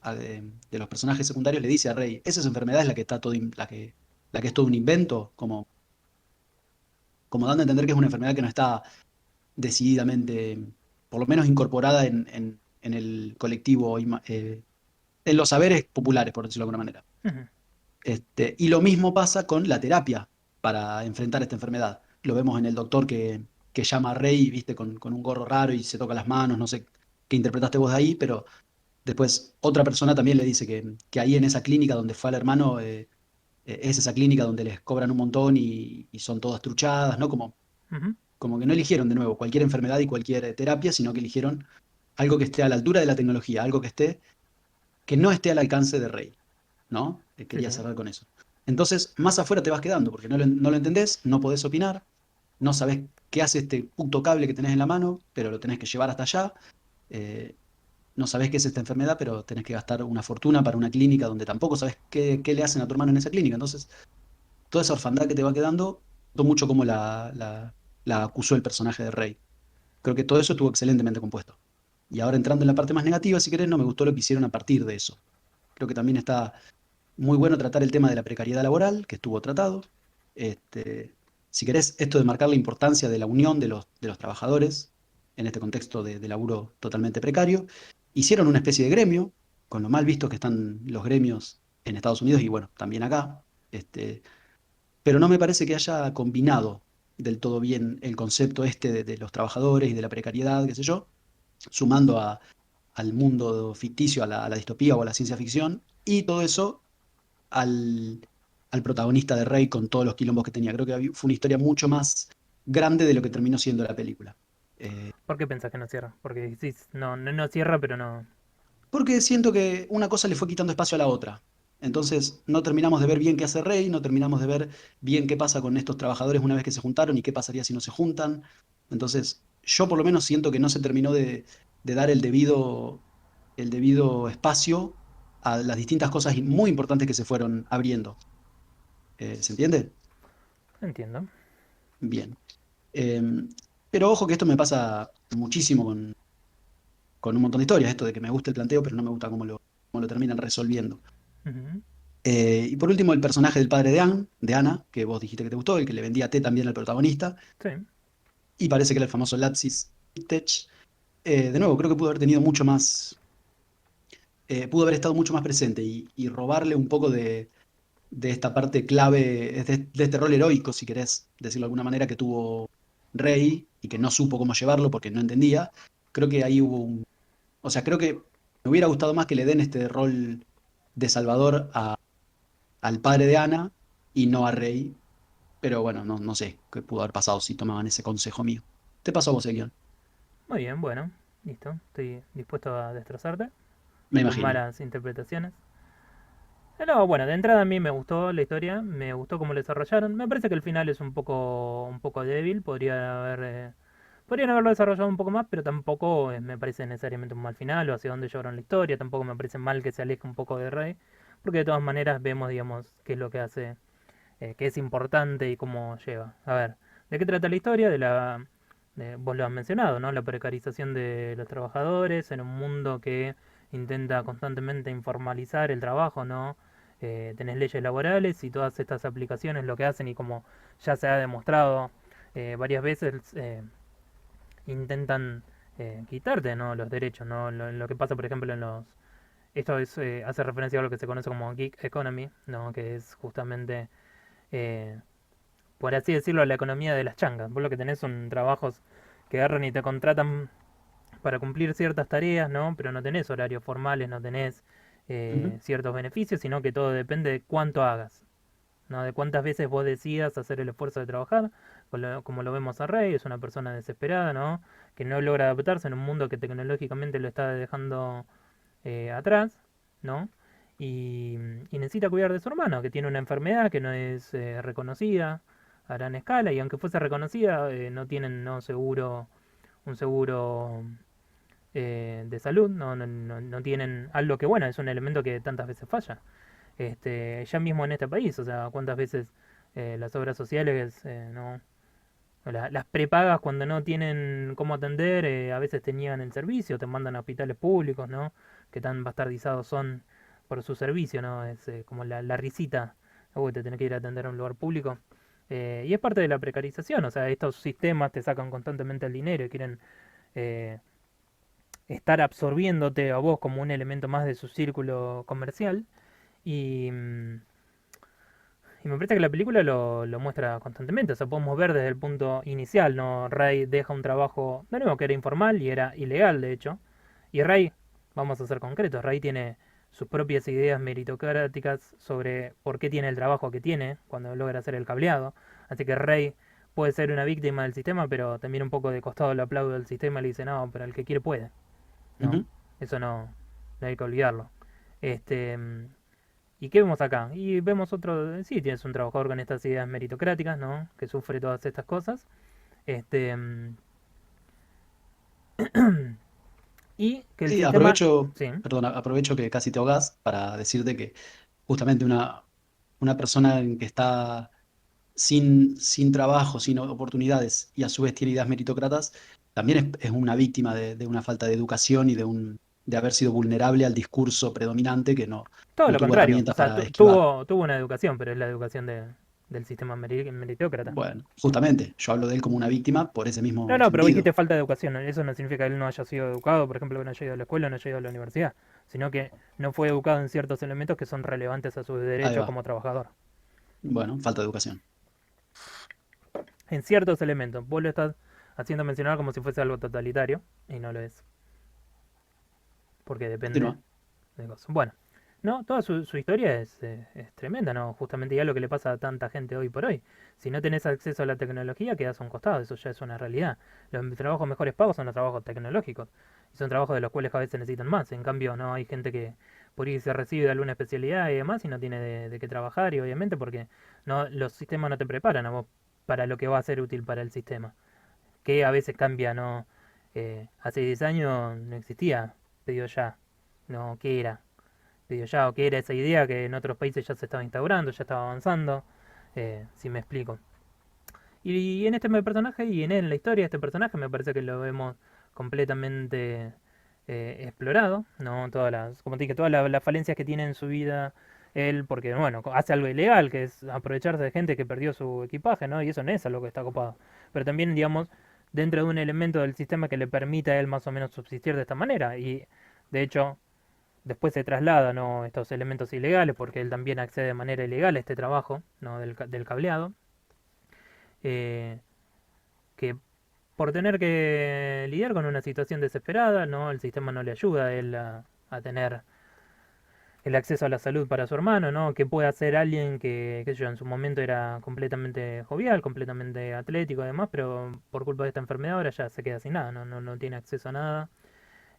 [SPEAKER 1] personajes secundarios le dice a Rey, esa es enfermedad es la que está todo, la que es todo un invento, como dando a entender que es una enfermedad que no está decididamente, por lo menos incorporada en el colectivo, en los saberes populares, por decirlo de alguna manera.
[SPEAKER 2] Ujú.
[SPEAKER 1] Y lo mismo pasa con la terapia para enfrentar esta enfermedad. Lo vemos en el doctor que llama a Rey, viste, con un gorro raro y se toca las manos, no sé qué interpretaste vos de ahí, pero Después, otra persona también le dice que ahí en esa clínica donde fue al hermano, es esa clínica donde les cobran un montón y son todas truchadas, ¿no?
[SPEAKER 2] Ujú.
[SPEAKER 1] Como que no eligieron de nuevo cualquier enfermedad y cualquier terapia, sino que eligieron algo que esté a la altura de la tecnología, algo que no esté al alcance de Rey, ¿no?
[SPEAKER 2] Sí,
[SPEAKER 1] Quería
[SPEAKER 2] sí.
[SPEAKER 1] cerrar con eso. Entonces, más afuera te vas quedando, porque no lo entendés, no podés opinar, no sabés qué hace este puto cable que tenés en la mano, pero lo tenés que llevar hasta allá. eh, no sabés qué es esta enfermedad, pero tenés que gastar una fortuna para una clínica donde tampoco sabés qué le hacen a tu hermano en esa clínica. Entonces, toda esa orfandad que te va quedando, todo mucho como la acusó el personaje de Rey. Creo que todo eso estuvo excelentemente compuesto. Y ahora entrando en la parte más negativa, si querés, no me gustó lo que hicieron a partir de eso. Creo que también está muy bueno tratar el tema de la precariedad laboral, que estuvo tratado. Este, si querés, esto de marcar la importancia de la unión de los trabajadores en este contexto de laburo totalmente precario. Hicieron una especie de gremio, con lo mal vistos que están los gremios en Estados Unidos y bueno, también acá. Este, pero no me parece que haya combinado del todo bien el concepto este de los trabajadores y de la precariedad, qué sé yo, sumando al mundo ficticio, a la distopía o a la ciencia ficción, y todo eso al, al protagonista de Rey con todos los quilombos que tenía. Creo que fue una historia mucho más grande de lo que terminó siendo la película.
[SPEAKER 2] ¿Por qué pensás que no cierra? Porque sí, no, no, no cierra, pero no.
[SPEAKER 1] Porque siento que una cosa le fue quitando espacio a la otra. Entonces no terminamos de ver bien qué hace Rey, no terminamos de ver bien qué pasa con estos trabajadores una vez que se juntaron y qué pasaría si no se juntan. Entonces yo por lo menos siento que no se terminó de dar el debido espacio a las distintas cosas muy importantes que se fueron abriendo. ¿Se entiende?
[SPEAKER 2] Entiendo.
[SPEAKER 1] Bien. Em, pero ojo que esto me pasa muchísimo con un montón de historias, esto de que me gusta el planteo, pero no me gusta cómo lo terminan resolviendo.
[SPEAKER 2] Ujú.
[SPEAKER 1] Y por último, el personaje del padre de Ana, que vos dijiste que te gustó, el que le vendía té también al protagonista,
[SPEAKER 2] Sí.
[SPEAKER 1] y parece que era el famoso Latsis Tech. De nuevo, creo que pudo haber tenido mucho más, pudo haber estado mucho más presente y robarle un poco de esta parte clave, de este rol heroico, si querés decirlo de alguna manera, que tuvo Rey y que no supo cómo llevarlo porque no entendía. Creo que ahí hubo un... O sea, creo que me hubiera gustado más que le den este rol de Salvador al padre de Ana y no a Rey. Pero bueno, no sé qué pudo haber pasado si tomaban ese consejo mío. Te pasó a vos, Elion.
[SPEAKER 2] Muy bien, bueno. Listo. Estoy dispuesto a destrozarte
[SPEAKER 1] Me
[SPEAKER 2] con tus
[SPEAKER 1] imagino.
[SPEAKER 2] malas interpretaciones. No, bueno, de entrada a mí me gustó la historia, me gustó cómo lo desarrollaron. Me parece que el final es un poco débil. Podrían haberlo desarrollado un poco más, pero tampoco me parece necesariamente un mal final o hacia dónde llevaron la historia. Tampoco me parece mal que se aleje un poco de Rey, porque de todas maneras vemos, digamos, qué es lo que hace, qué es importante y cómo lleva. A ver, ¿de qué trata la historia? Vos lo has mencionado, ¿no? La precarización de los trabajadores en un mundo que intenta constantemente informalizar el trabajo, ¿no? Tenés leyes laborales y todas estas aplicaciones lo que hacen y como ya se ha demostrado varias veces, intentan quitarte, ¿no? Los derechos, ¿no? Lo que pasa, por ejemplo, esto hace referencia a lo que se conoce como gig economy, ¿no? Que es justamente, eh, por así decirlo, la economía de las changas. Vos lo que tenés son trabajos que agarran y te contratan para cumplir ciertas tareas, ¿no? Pero no tenés horarios formales, no tenés
[SPEAKER 1] Ujú.
[SPEAKER 2] ciertos beneficios, sino que todo depende de cuánto hagas, ¿no? De cuántas veces vos decidas hacer el esfuerzo de trabajar, como lo vemos a Rey, es una persona desesperada, ¿no? Que no logra adaptarse en un mundo que tecnológicamente lo está dejando atrás, ¿no? Y, y necesita cuidar de su hermano, que tiene una enfermedad que no es reconocida a gran escala, y aunque fuese reconocida, no tienen un seguro de salud, no tienen algo que, bueno, es un elemento que tantas veces falla. Ya mismo en este país, o sea, cuántas veces las obras sociales, no, las prepagas cuando no tienen cómo atender, a veces te niegan el servicio, te mandan a hospitales públicos, ¿no? Que tan bastardizados son por su servicio, ¿no? Es como la risita, ¿no? Que te tenés que ir a atender a un lugar público. Y es parte de la precarización, o sea, estos sistemas te sacan constantemente el dinero y quieren eh, estar absorbiéndote a vos como un elemento más de su círculo comercial. Y, y me parece que la película lo muestra constantemente. O sea, podemos ver desde el punto inicial, ¿no? Ray deja un trabajo, de nuevo, que era informal y era ilegal, de hecho. Y Ray Vamos a ser concretos. Ray tiene sus propias ideas meritocráticas sobre por qué tiene el trabajo que tiene cuando logra hacer el cableado. Así que Ray puede ser una víctima del sistema, pero también un poco de costado le aplaude al sistema y le dice, no, pero el que quiere puede. No,
[SPEAKER 1] Ujú.
[SPEAKER 2] eso no hay que olvidarlo. Este, ¿Y qué vemos acá? Y vemos otro, sí, tienes un trabajador con estas ideas meritocráticas, ¿no? Que sufre todas estas cosas. Este, y que el
[SPEAKER 1] Sí,
[SPEAKER 2] sistema,
[SPEAKER 1] aprovecho,
[SPEAKER 2] sí,
[SPEAKER 1] perdona, aprovecho que casi te ahogás para decirte que justamente una persona en que está sin trabajo, sin oportunidades y a su vez tiene ideas meritócratas, también es una víctima de una falta de educación y de haber sido vulnerable al discurso predominante que
[SPEAKER 2] todo
[SPEAKER 1] no
[SPEAKER 2] lo
[SPEAKER 1] tuvo
[SPEAKER 2] contrario. O
[SPEAKER 1] herramientas
[SPEAKER 2] sea,
[SPEAKER 1] para esquivar.
[SPEAKER 2] tuvo una educación, pero es la educación del sistema meritócrata.
[SPEAKER 1] Bueno, justamente, yo hablo de él como una víctima por ese
[SPEAKER 2] No,
[SPEAKER 1] mismo
[SPEAKER 2] no, pero dijiste
[SPEAKER 1] sentido.
[SPEAKER 2] falta de educación. Eso no significa que él no haya sido educado, por ejemplo, que no haya ido a la escuela, no haya ido a la universidad, sino que no fue educado en ciertos elementos que son relevantes a sus
[SPEAKER 1] Ahí
[SPEAKER 2] derechos
[SPEAKER 1] va.
[SPEAKER 2] como trabajador.
[SPEAKER 1] Bueno, falta de educación.
[SPEAKER 2] En ciertos elementos. Vos lo estás haciendo mencionar como si fuese algo totalitario, y no lo es, porque depende
[SPEAKER 1] Continúa.
[SPEAKER 2] de cosas. Bueno, no, toda su historia es tremenda, ¿no? Justamente ya lo que le pasa a tanta gente hoy por hoy. Si no tenés acceso a la tecnología, quedás a un costado, eso ya es una realidad. Los trabajos mejores pagos son los trabajos tecnológicos, y son trabajos de los cuales a veces necesitan más. En cambio, no hay gente que por ahí se recibe de alguna especialidad y demás y no tiene de qué trabajar, y obviamente porque no, los sistemas no te preparan a vos para lo que va a ser útil para el sistema. Que a veces cambia, ¿no? Hace 10 años no existía pedido ya, ¿no? ¿Qué era? Pedido ya, o qué era esa idea que en otros países ya se estaba instaurando, ya estaba avanzando, si me explico. Y en este personaje y en él, en la historia de este personaje, me parece que lo vemos completamente explorado, ¿no? Todas las, como te dije, todas las falencias que tiene en su vida él, porque, bueno, hace algo ilegal, que es aprovecharse de gente que perdió su equipaje, ¿no? Y eso no es algo que está copado. Pero también, digamos, dentro de un elemento del sistema que le permita a él más o menos subsistir de esta manera. Y, de hecho, después se traslada, ¿no? Estos elementos ilegales, porque él también accede de manera ilegal a este trabajo, ¿no? Del cableado. Eh, que por tener que lidiar con una situación desesperada, ¿no? El sistema no le ayuda a él a tener el acceso a la salud para su hermano, ¿no? Que puede hacer alguien que, qué sé yo, en su momento era completamente jovial, completamente atlético además, pero por culpa de esta enfermedad ahora ya se queda sin nada, no tiene acceso a nada.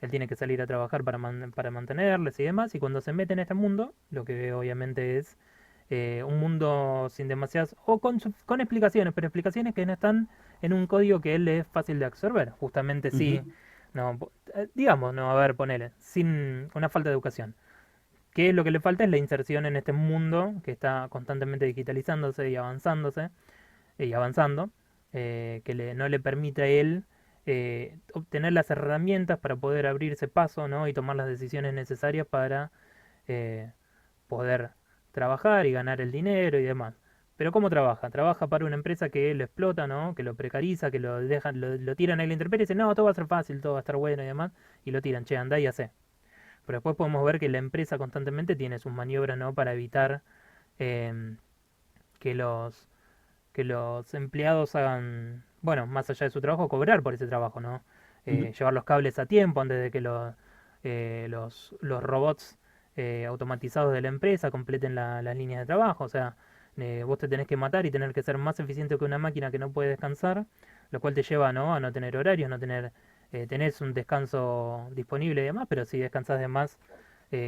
[SPEAKER 2] Él tiene que salir a trabajar para mantenerles y demás, y cuando se mete en este mundo, lo que obviamente es un mundo sin demasiadas, o con explicaciones, pero explicaciones que no están en un código que él le es fácil de absorber. Justamente sí,
[SPEAKER 1] Ujú.
[SPEAKER 2] no, digamos, no, a ver, ponele, sin una falta de educación. ¿Qué es lo que le falta? Es la inserción en este mundo que está constantemente digitalizándose y avanzándose y avanzando, no le permite a él obtener las herramientas para poder abrirse paso, ¿no? Y tomar las decisiones necesarias para eh, poder trabajar y ganar el dinero y demás. Pero ¿cómo trabaja? Trabaja para una empresa que lo explota, ¿no? Que lo precariza, que lo dejan, lo tiran ahí la intemperie y dicen, no, todo va a ser fácil, todo va a estar bueno y demás, y lo tiran, che, andá y hacé. Pero después podemos ver que la empresa constantemente tiene sus maniobras, ¿no? Para evitar eh, que los empleados hagan, bueno, más allá de su trabajo, cobrar por ese trabajo, ¿no?
[SPEAKER 1] Ujú.
[SPEAKER 2] Llevar los cables a tiempo antes de que los robots automatizados de la empresa completen las líneas de trabajo. O sea, vos te tenés que matar y tener que ser más eficiente que una máquina que no puede descansar, lo cual te lleva, ¿no? A no tener horarios, no tener, tenés un descanso disponible y demás, pero si descansás de más,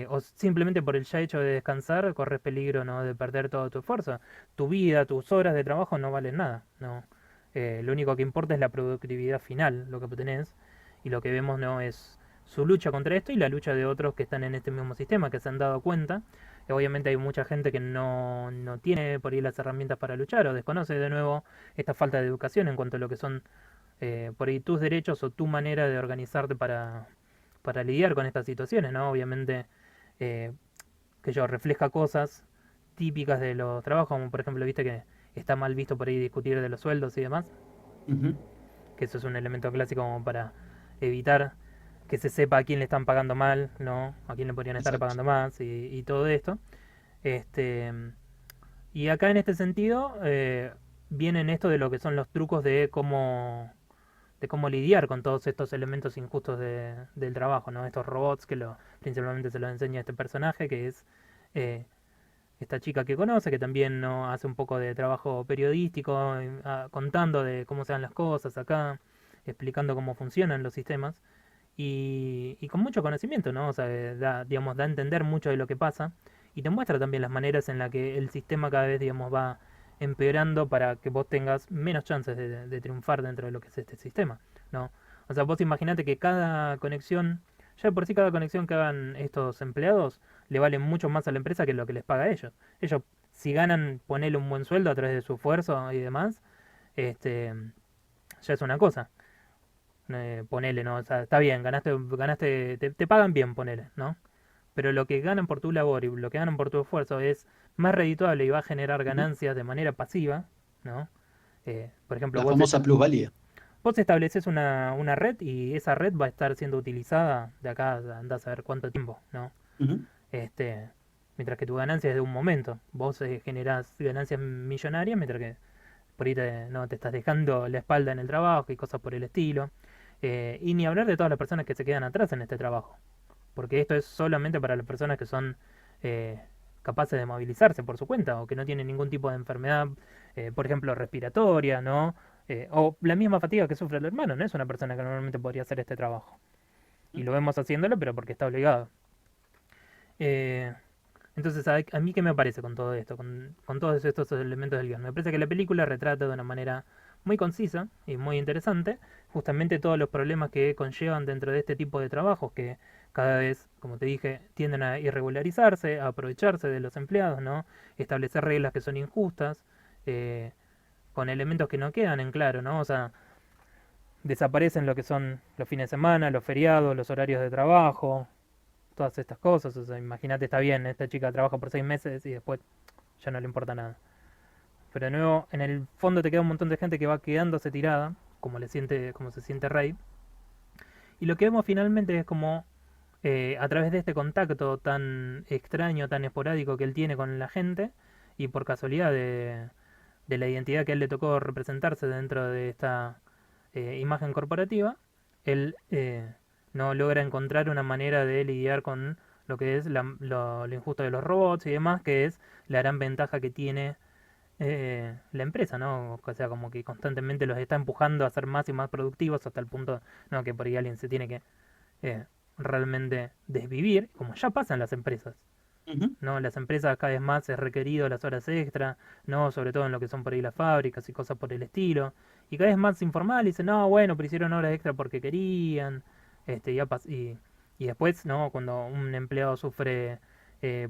[SPEAKER 2] o simplemente por el ya hecho de descansar, corres peligro, ¿no? De perder todo tu esfuerzo. Tu vida, tus horas de trabajo no valen nada, ¿no? Lo único que importa es la productividad final, lo que tenés, y lo que vemos no es su lucha contra esto y la lucha de otros que están en este mismo sistema, que se han dado cuenta. Obviamente hay mucha gente que no tiene por ahí las herramientas para luchar o desconoce de nuevo esta falta de educación en cuanto a lo que son por ahí tus derechos o tu manera de organizarte para lidiar con estas situaciones, ¿no? Obviamente eh, que yo refleja cosas típicas de los trabajos, como por ejemplo, viste que está mal visto por ahí discutir de los sueldos y demás,
[SPEAKER 1] Ujú.
[SPEAKER 2] que eso es un elemento clásico como para evitar que se sepa a quién le están pagando mal, ¿no? A quién le podrían estar
[SPEAKER 1] Exacto.
[SPEAKER 2] pagando más y todo esto. Este, y acá en este sentido vienen esto de lo que son los trucos de de cómo lidiar con todos estos elementos injustos del trabajo, ¿no? Estos robots que principalmente se los enseña este personaje, que es eh, esta chica que conoce, que también no hace un poco de trabajo periodístico, contando de cómo se dan las cosas acá, explicando cómo funcionan los sistemas y con mucho conocimiento, ¿no? O sea, digamos, da a entender mucho de lo que pasa y te muestra también las maneras en las que el sistema cada vez, digamos, va empeorando para que vos tengas menos chances de triunfar dentro de lo que es este sistema, ¿no? O sea, vos imaginate que cada conexión, ya de por sí cada conexión que hagan estos empleados le vale mucho más a la empresa que lo que les paga a ellos. Ellos, si ganan, ponerle un buen sueldo a través de su esfuerzo y demás, este, ya es una cosa. Ponele, ¿no? O sea, está bien, ganaste, te pagan bien, ponele, ¿no? Pero lo que ganan por tu labor y lo que ganan por tu esfuerzo es más redituable y va a generar
[SPEAKER 1] Ujú.
[SPEAKER 2] ganancias de manera pasiva, ¿no? Por ejemplo,
[SPEAKER 1] La famosa plusvalía.
[SPEAKER 2] vos estableces una red y esa red va a estar siendo utilizada de acá, andás a ver cuánto tiempo, ¿no?
[SPEAKER 1] Ujú.
[SPEAKER 2] Este, mientras que tu ganancia es de un momento. Vos generás ganancias millonarias, mientras que por ahí no te estás dejando la espalda en el trabajo y cosas por el estilo. Y ni hablar de todas las personas que se quedan atrás en este trabajo. Porque esto es solamente para las personas que son eh, capaces de movilizarse por su cuenta o que no tienen ningún tipo de enfermedad, por ejemplo, respiratoria, ¿no? O la misma fatiga que sufre el hermano, no es una persona que normalmente podría hacer este trabajo. Y lo vemos haciéndolo, pero porque está obligado. Eh, entonces, a mí qué me parece con todo esto, con todos estos elementos del guión. Me parece que la película retrata de una manera muy concisa y muy interesante justamente todos los problemas que conllevan dentro de este tipo de trabajos que cada vez, como te dije, tienden a irregularizarse, a aprovecharse de los empleados, ¿no? Establecer reglas que son injustas, eh, con elementos que no quedan en claro, ¿no? O sea, desaparecen lo que son los fines de semana, los feriados, los horarios de trabajo, todas estas cosas. O sea, imagínate, está bien, esta chica trabaja por 6 meses y después ya no le importa nada. Pero de nuevo, en el fondo te queda un montón de gente que va quedándose tirada, como se siente Rey. Y lo que vemos finalmente es como a través de este contacto tan extraño, tan esporádico que él tiene con la gente, y por casualidad de la identidad que a él le tocó representarse dentro de esta imagen corporativa, él no logra encontrar una manera de lidiar con lo que es lo injusto de los robots y demás, que es la gran ventaja que tiene la empresa, ¿no? O sea, como que constantemente los está empujando a ser más y más productivos hasta el punto, ¿no? Que por ahí alguien se tiene que eh, realmente desvivir, como ya pasa en las empresas.
[SPEAKER 1] Ujú.
[SPEAKER 2] ¿No? Las empresas cada vez más es requerido las horas extra, ¿no? Sobre todo en lo que son por ahí las fábricas y cosas por el estilo. Y cada vez más informal, dicen, no, bueno, pero hicieron horas extra porque querían. Y después, ¿no? Cuando un empleado sufre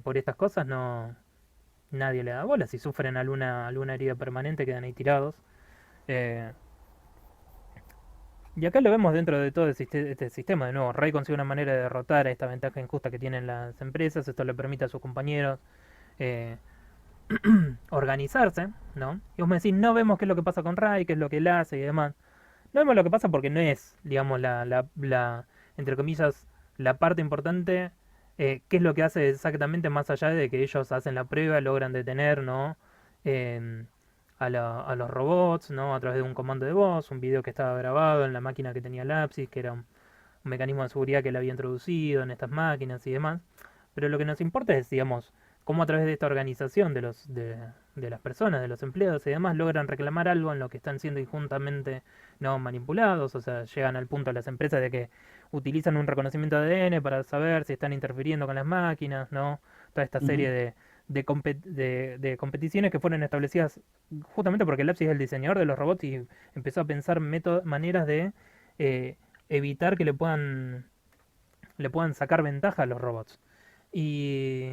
[SPEAKER 2] por estas cosas, no nadie le da bola. Si sufren alguna herida permanente, quedan ahí tirados. Eh, y acá lo vemos dentro de todo este sistema. De nuevo, Ray consigue una manera de derrotar a esta ventaja injusta que tienen las empresas. Esto le permite a sus compañeros eh, organizarse, ¿no? Y vos me decís, no vemos qué es lo que pasa con Ray, qué es lo que él hace y demás. No vemos lo que pasa porque no es, digamos, entre comillas, la parte importante, qué es lo que hace exactamente más allá de que ellos hacen la prueba, logran detener, ¿no? Em, a los robots, ¿no? A través de un comando de voz, un video que estaba grabado en la máquina que tenía Lapsis, que era un mecanismo de seguridad que él había introducido en estas máquinas y demás. Pero lo que nos importa es, digamos, cómo a través de esta organización de las personas, de los empleados y demás, logran reclamar algo en lo que están siendo injustamente no manipulados, o sea, llegan al punto de las empresas de que utilizan un reconocimiento de ADN para saber si están interfiriendo con las máquinas, ¿no? Toda esta serie
[SPEAKER 1] Ujú.
[SPEAKER 2] de competiciones que fueron establecidas justamente porque Lapsi es el diseñador de los robots y empezó a pensar maneras de eh, evitar que le puedan sacar ventaja a los robots. Y,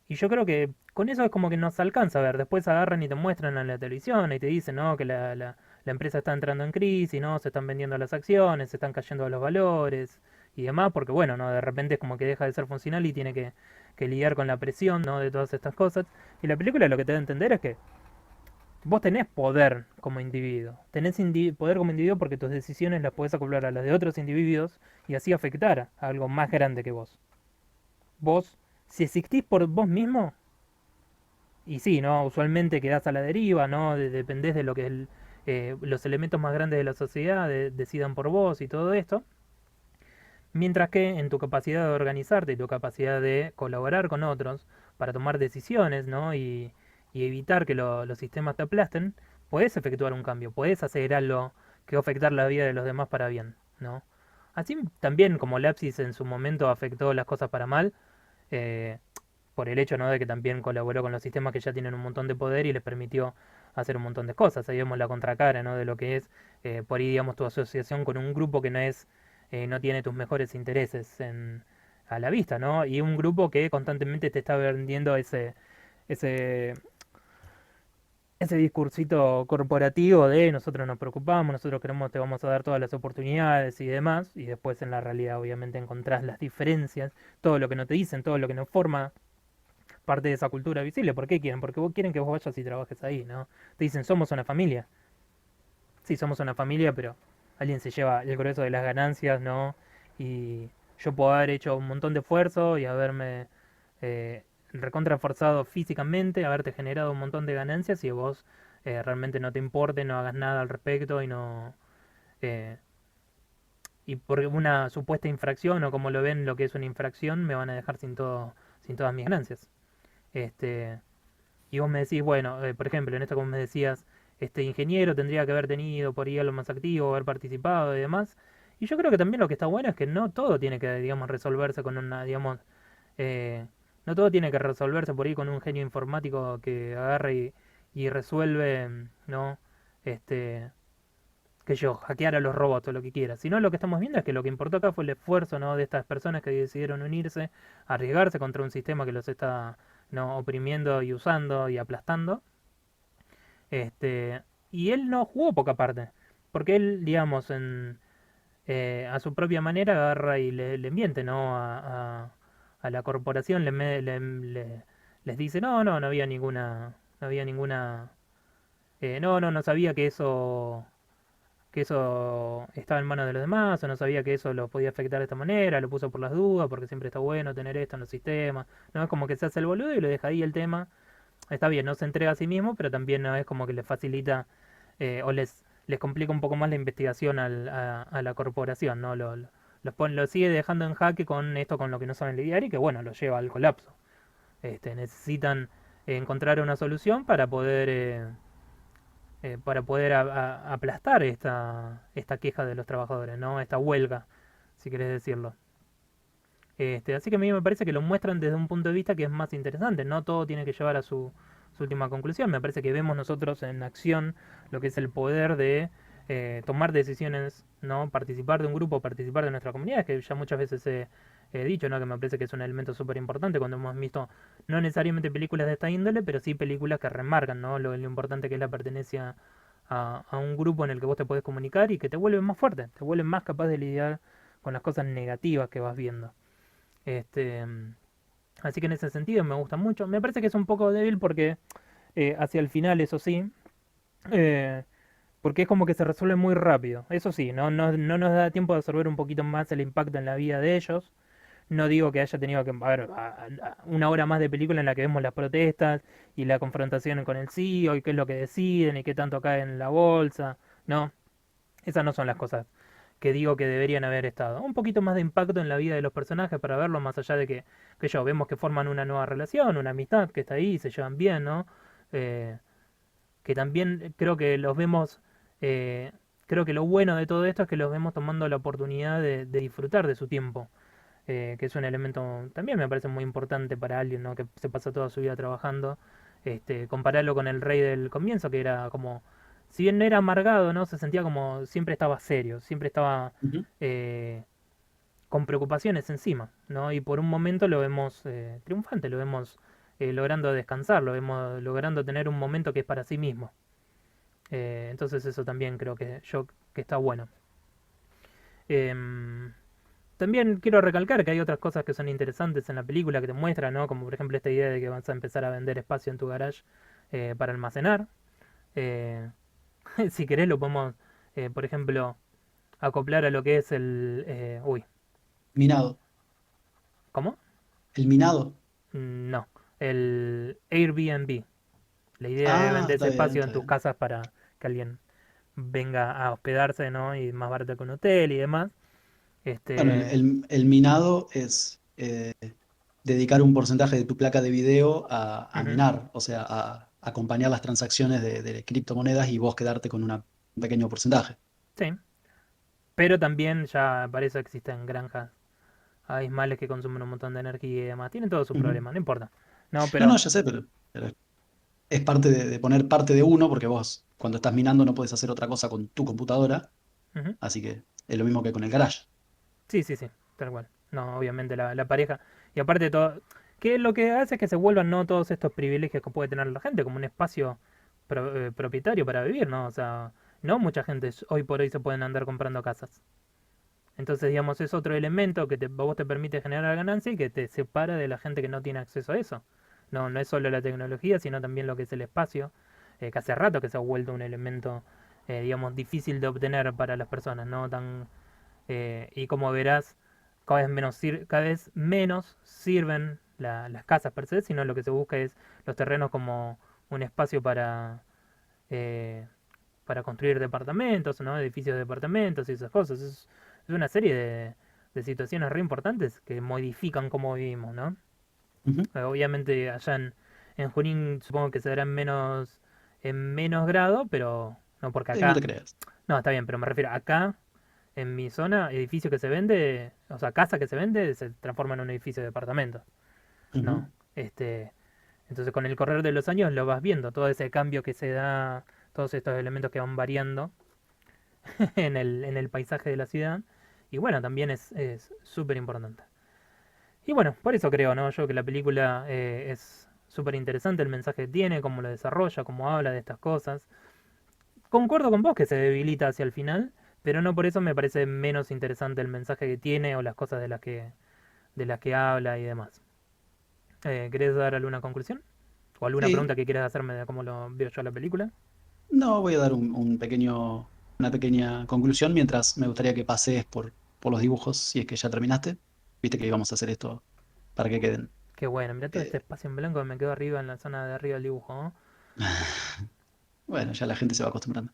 [SPEAKER 2] y yo creo que con eso es como que nos alcanza a ver. Después agarran y te muestran en la televisión y te dicen, ¿no? Que la empresa está entrando en crisis, ¿no? Se están vendiendo las acciones, se están cayendo los valores y demás, porque bueno, ¿no? De repente es como que deja de ser funcional y tiene que lidiar con la presión, ¿no? De todas estas cosas. Y la película lo que te da a entender es que vos tenés poder como individuo. Tenés poder como individuo porque tus decisiones las podés acoplar a las de otros individuos y así afectar a algo más grande que vos. Vos, si existís por vos mismo, y sí, ¿no? Usualmente quedás a la deriva, ¿no? Dependés de lo que los elementos más grandes de la sociedad decidan por vos y todo esto. Mientras que en tu capacidad de organizarte y tu capacidad de colaborar con otros para tomar decisiones, ¿no? Y evitar que los sistemas te aplasten, puedes efectuar un cambio, puedes hacer algo que va a afectar la vida de los demás para bien, ¿no? Así también como Lapsis en su momento afectó las cosas para mal, eh, por el hecho, ¿no? De que también colaboró con los sistemas que ya tienen un montón de poder y les permitió hacer un montón de cosas. Ahí vemos la contracara, ¿no? De lo que es, por ahí, digamos, tu asociación con un grupo que no tiene tus mejores intereses a la vista, ¿no? Y un grupo que constantemente te está vendiendo ese, ese discursito corporativo de nosotros nos preocupamos, nosotros queremos, te vamos a dar todas las oportunidades y demás, y después en la realidad obviamente encontrás las diferencias, todo lo que no te dicen, todo lo que no forma parte de esa cultura visible. ¿Por qué quieren? Porque vos quieren que vos vayas y trabajes ahí, ¿no? Te dicen, somos una familia. Sí, somos una familia, pero alguien se lleva el grueso de las ganancias, ¿no? Y yo puedo haber hecho un montón de esfuerzo y haberme recontra forzado físicamente, haberte generado un montón de ganancias y vos realmente no te importe, no hagas nada al respecto y no... eh, y por una supuesta infracción o como lo ven lo que es una infracción, me van a dejar sin todas mis ganancias. Este, y vos me decís, bueno, por ejemplo, en esto como me decías, este ingeniero tendría que haber tenido por ahí algo más activo, haber participado y demás. Y yo creo que también lo que está bueno es que no todo tiene que, digamos, resolverse con una, digamos, eh, no todo tiene que resolverse por ahí con un genio informático que agarre y resuelve, ¿no? Este, que yo, hackear a los robots o lo que quiera. Sino lo que estamos viendo es que lo que importó acá fue el esfuerzo, ¿no? De estas personas que decidieron unirse, arriesgarse contra un sistema que los está, ¿no? Oprimiendo y usando y aplastando. Y él no jugó poca parte. Porque él, digamos, a su propia manera agarra y le miente, ¿no? A la corporación les dice, no, no, no había no había ninguna, no, no, no sabía que eso estaba en manos de los demás, o no sabía que eso lo podía afectar de esta manera, lo puso por las dudas, porque siempre está bueno tener esto en los sistemas. No es como que se hace el boludo y lo deja ahí el tema. Está bien, no se entrega a sí mismo, pero también no es como que les facilita o les complica un poco más la investigación a la corporación, ¿no? Lo sigue dejando en jaque con esto con lo que no saben lidiar y que bueno, lo lleva al colapso. Necesitan encontrar una solución para poder aplastar esta queja de los trabajadores, ¿no? Esta huelga, si querés decirlo. Así que a mí me parece que lo muestran desde un punto de vista que es más interesante. No todo tiene que llevar a su última conclusión. Me parece que vemos nosotros en acción lo que es el poder de tomar decisiones, ¿no? Participar de un grupo, participar de nuestra comunidad, que ya muchas veces he dicho, ¿no? Que me parece que es un elemento súper importante cuando hemos visto no necesariamente películas de esta índole, pero sí películas que remarcan, ¿no? Lo importante que es la pertenencia a un grupo en el que vos te podés comunicar y que te vuelven más fuerte, te vuelven más capaz de lidiar con las cosas negativas que vas viendo. Este, Así que en ese sentido me gusta mucho. Me parece que es un poco débil porque hacia el final, eso sí, eh, porque es como que se resuelve muy rápido. Eso sí, no nos da tiempo de absorber un poquito más el impacto en la vida de ellos. No digo que haya tenido que, a ver, una hora más de película en la que vemos las protestas y la confrontación con el CEO y qué es lo que deciden y qué tanto cae en la bolsa. No, esas no son las cosas que digo que deberían haber estado. Un poquito más de impacto en la vida de los personajes para verlo más allá de que yo vemos que forman una nueva relación, una amistad que está ahí, se llevan bien, ¿no? Eh, que también creo que los vemos, eh, creo que lo bueno de todo esto es que los vemos tomando la oportunidad de disfrutar de su tiempo, que es un elemento también me parece muy importante para alguien, ¿no? Que se pasa toda su vida trabajando. Compararlo con el rey del comienzo, que era como, si bien no era amargado, ¿no? Se sentía como siempre estaba serio, siempre estaba
[SPEAKER 1] Ujú.
[SPEAKER 2] eh, con preocupaciones encima, ¿no? Y por un momento lo vemos triunfante, lo vemos logrando descansar, lo vemos logrando tener un momento que es para sí mismo. Entonces eso también creo que está bueno. Em, También quiero recalcar que hay otras cosas que son interesantes en la película que te muestran, ¿no? Como por ejemplo esta idea de que vas a empezar a vender espacio en tu garage para almacenar. Eh, si querés lo podemos, por ejemplo, acoplar a lo que es uy,
[SPEAKER 1] Minado.
[SPEAKER 2] ¿cómo?
[SPEAKER 1] El minado.
[SPEAKER 2] No, el Airbnb. La idea de
[SPEAKER 1] Ah,
[SPEAKER 2] vender ese
[SPEAKER 1] está bien,
[SPEAKER 2] espacio en
[SPEAKER 1] está
[SPEAKER 2] tus
[SPEAKER 1] bien.
[SPEAKER 2] casas para que alguien... venga a hospedarse, ¿no? Y más barato que un hotel y demás.
[SPEAKER 1] Bueno,
[SPEAKER 2] Este,
[SPEAKER 1] el minado es dedicar un porcentaje de tu placa de video a
[SPEAKER 2] ujú,
[SPEAKER 1] minar, o sea, a acompañar las transacciones de criptomonedas y vos quedarte con un pequeño porcentaje.
[SPEAKER 2] sí, pero también ya para eso existen granjas abismales que consumen un montón de energía y demás. Tienen todos sus
[SPEAKER 1] Ujú.
[SPEAKER 2] problemas, no importa. No,
[SPEAKER 1] No, no,
[SPEAKER 2] pero
[SPEAKER 1] ya sé, pero es parte de poner parte de uno, porque vos cuando estás minando no puedes hacer otra cosa con tu computadora,
[SPEAKER 2] ujú,
[SPEAKER 1] así que es lo mismo que con el garage.
[SPEAKER 2] sí, sí, sí, tal cual. No, obviamente la pareja. Y aparte de todo, que lo que hace es que se vuelvan no todos estos privilegios que puede tener la gente, como un espacio propietario para vivir, ¿no? O sea, no mucha gente hoy por hoy se pueden andar comprando casas. Entonces, digamos, es otro elemento que vos te permite generar ganancia y que te separa de la gente que no tiene acceso a eso. No, no es solo la tecnología, sino también lo que es el espacio, que hace rato que se ha vuelto un elemento, digamos, difícil de obtener para las personas, ¿no? Y como verás, cada vez menos sirven las casas per se, sino lo que se busca es los terrenos como un espacio eh, para construir departamentos, ¿no? Edificios de departamentos y esas cosas. Es una serie de situaciones re importantes que modifican cómo vivimos, ¿no?
[SPEAKER 1] Ujú.
[SPEAKER 2] Obviamente allá en Junín supongo que se dará en menos grado, pero no porque
[SPEAKER 1] Sí, no te
[SPEAKER 2] acá,
[SPEAKER 1] creas.
[SPEAKER 2] no, está bien, pero me refiero acá, en mi zona, edificio que se vende, o sea, casa que se vende, se transforma en un edificio de departamentos, ¿no?
[SPEAKER 1] Ujú.
[SPEAKER 2] Este, entonces con el correr de los años lo vas viendo, todo ese cambio que se da, todos estos elementos que van variando en el paisaje de la ciudad. Y bueno, también es súper importante. Y bueno, por eso creo, ¿no? Yo que la película es súper interesante el mensaje que tiene, cómo lo desarrolla, cómo habla de estas cosas. Concuerdo con vos que se debilita hacia el final, pero no por eso me parece menos interesante el mensaje que tiene o las cosas de las que habla y demás. ¿Querés dar alguna conclusión? ¿O alguna
[SPEAKER 1] Sí,
[SPEAKER 2] pregunta que quieras hacerme de cómo lo veo yo la película?
[SPEAKER 1] no voy a dar una pequeña conclusión mientras me gustaría que pases por los dibujos, si es que ya terminaste. Viste que íbamos a hacer esto para que queden.
[SPEAKER 2] Qué bueno, mira todo este
[SPEAKER 1] eh,
[SPEAKER 2] espacio en blanco que me quedo arriba en la zona de arriba del dibujo, ¿no?
[SPEAKER 1] bueno, ya la gente se va acostumbrando.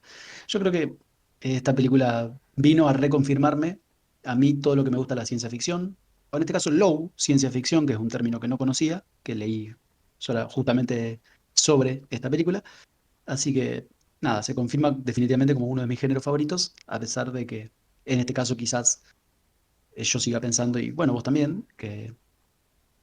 [SPEAKER 1] Yo creo que esta película vino a reconfirmarme a mí todo lo que me gusta de la ciencia ficción, o en este caso low ciencia ficción, que es un término que no conocía, que leí justamente sobre esta película. Así que nada, se confirma definitivamente como uno de mis géneros favoritos, a pesar de que en este caso quizás yo siga pensando, y bueno, vos también, que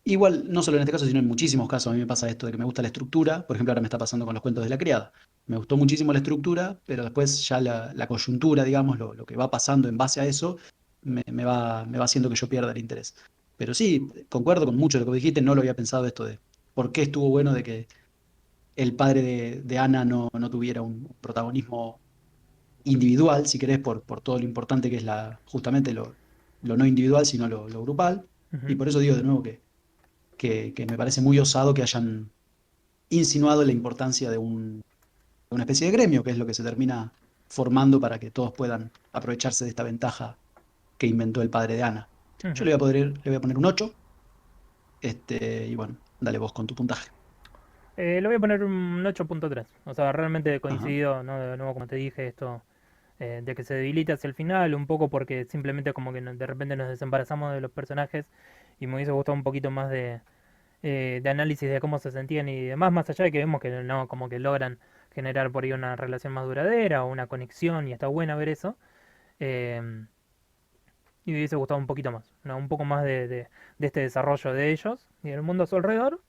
[SPEAKER 1] igual, no solo en este caso, sino en muchísimos casos, a mí me pasa esto de que me gusta la estructura. Por ejemplo, ahora me está pasando con los cuentos de la criada. Me gustó muchísimo la estructura, pero después ya la coyuntura, digamos, lo que va pasando en base a eso, me va haciendo que yo pierda el interés. Pero sí, concuerdo con mucho de lo que dijiste, no lo había pensado esto de por qué estuvo bueno de que el padre de Ana no tuviera un protagonismo individual, si querés, por todo lo importante que es justamente lo no individual, sino lo grupal. Y
[SPEAKER 2] Ujú.
[SPEAKER 1] por eso digo de nuevo que me parece muy osado que hayan insinuado la importancia de una especie de gremio, que es lo que se termina formando para que todos puedan aprovecharse de esta ventaja que inventó el padre de Ana. Yo
[SPEAKER 2] Ujú.
[SPEAKER 1] le voy a poner un 8, y bueno, dale vos con tu puntaje.
[SPEAKER 2] Le voy a poner un 8.3. O sea, realmente
[SPEAKER 1] Ajá.
[SPEAKER 2] coincidido, ¿no? De nuevo, como te dije, esto de que se debilita hacia el final, un poco porque simplemente como que de repente nos desembarazamos de los personajes y me hubiese gustado un poquito más de análisis de cómo se sentían y demás, más allá de que vemos que no, como que logran generar por ahí una relación más duradera o una conexión y está bueno ver eso. eh, y me hubiese gustado un poquito más, ¿no? Un poco más de este desarrollo de ellos y el mundo a su alrededor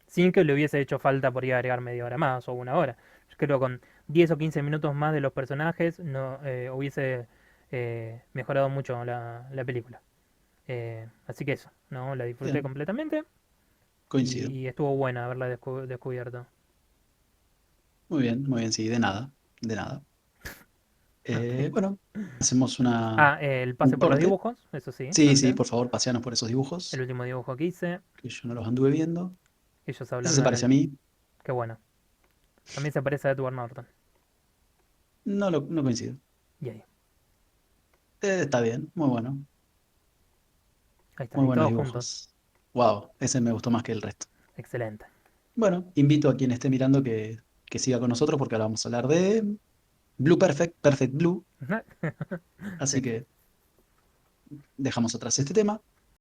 [SPEAKER 2] sin que le hubiese hecho falta por ir a agregar media hora más o una hora. Yo creo que con 10 o 15 minutos más de los personajes no hubiese mejorado mucho la película. Así que eso, ¿no? La disfruté
[SPEAKER 1] Bien,
[SPEAKER 2] completamente
[SPEAKER 1] coincido.
[SPEAKER 2] y estuvo buena haberla descubierto.
[SPEAKER 1] Muy bien, sí, de nada, de nada.
[SPEAKER 2] Ok.
[SPEAKER 1] Bueno, hacemos
[SPEAKER 2] El
[SPEAKER 1] un
[SPEAKER 2] pase por los
[SPEAKER 1] corte.
[SPEAKER 2] dibujos, eso sí,
[SPEAKER 1] Sí, sí,
[SPEAKER 2] antes.
[SPEAKER 1] por favor, paseanos por esos
[SPEAKER 2] El
[SPEAKER 1] dibujos,
[SPEAKER 2] último dibujo que hice,
[SPEAKER 1] que yo no los anduve viendo.
[SPEAKER 2] ellos
[SPEAKER 1] Ese se
[SPEAKER 2] hablando en
[SPEAKER 1] parece a
[SPEAKER 2] el...
[SPEAKER 1] mí.
[SPEAKER 2] Qué bueno. También se parece a Edward Norton.
[SPEAKER 1] No coincido.
[SPEAKER 2] Y ahí,
[SPEAKER 1] Está bien, muy bueno.
[SPEAKER 2] ahí está,
[SPEAKER 1] Muy
[SPEAKER 2] y
[SPEAKER 1] buenos
[SPEAKER 2] todos juntos.
[SPEAKER 1] dibujos. Wow, ese me gustó más que el resto.
[SPEAKER 2] Excelente.
[SPEAKER 1] Bueno, invito a quien esté mirando que siga con nosotros porque ahora vamos a hablar de Blue Perfect, Perfect Blue. Así
[SPEAKER 2] Sí.
[SPEAKER 1] que dejamos atrás este tema.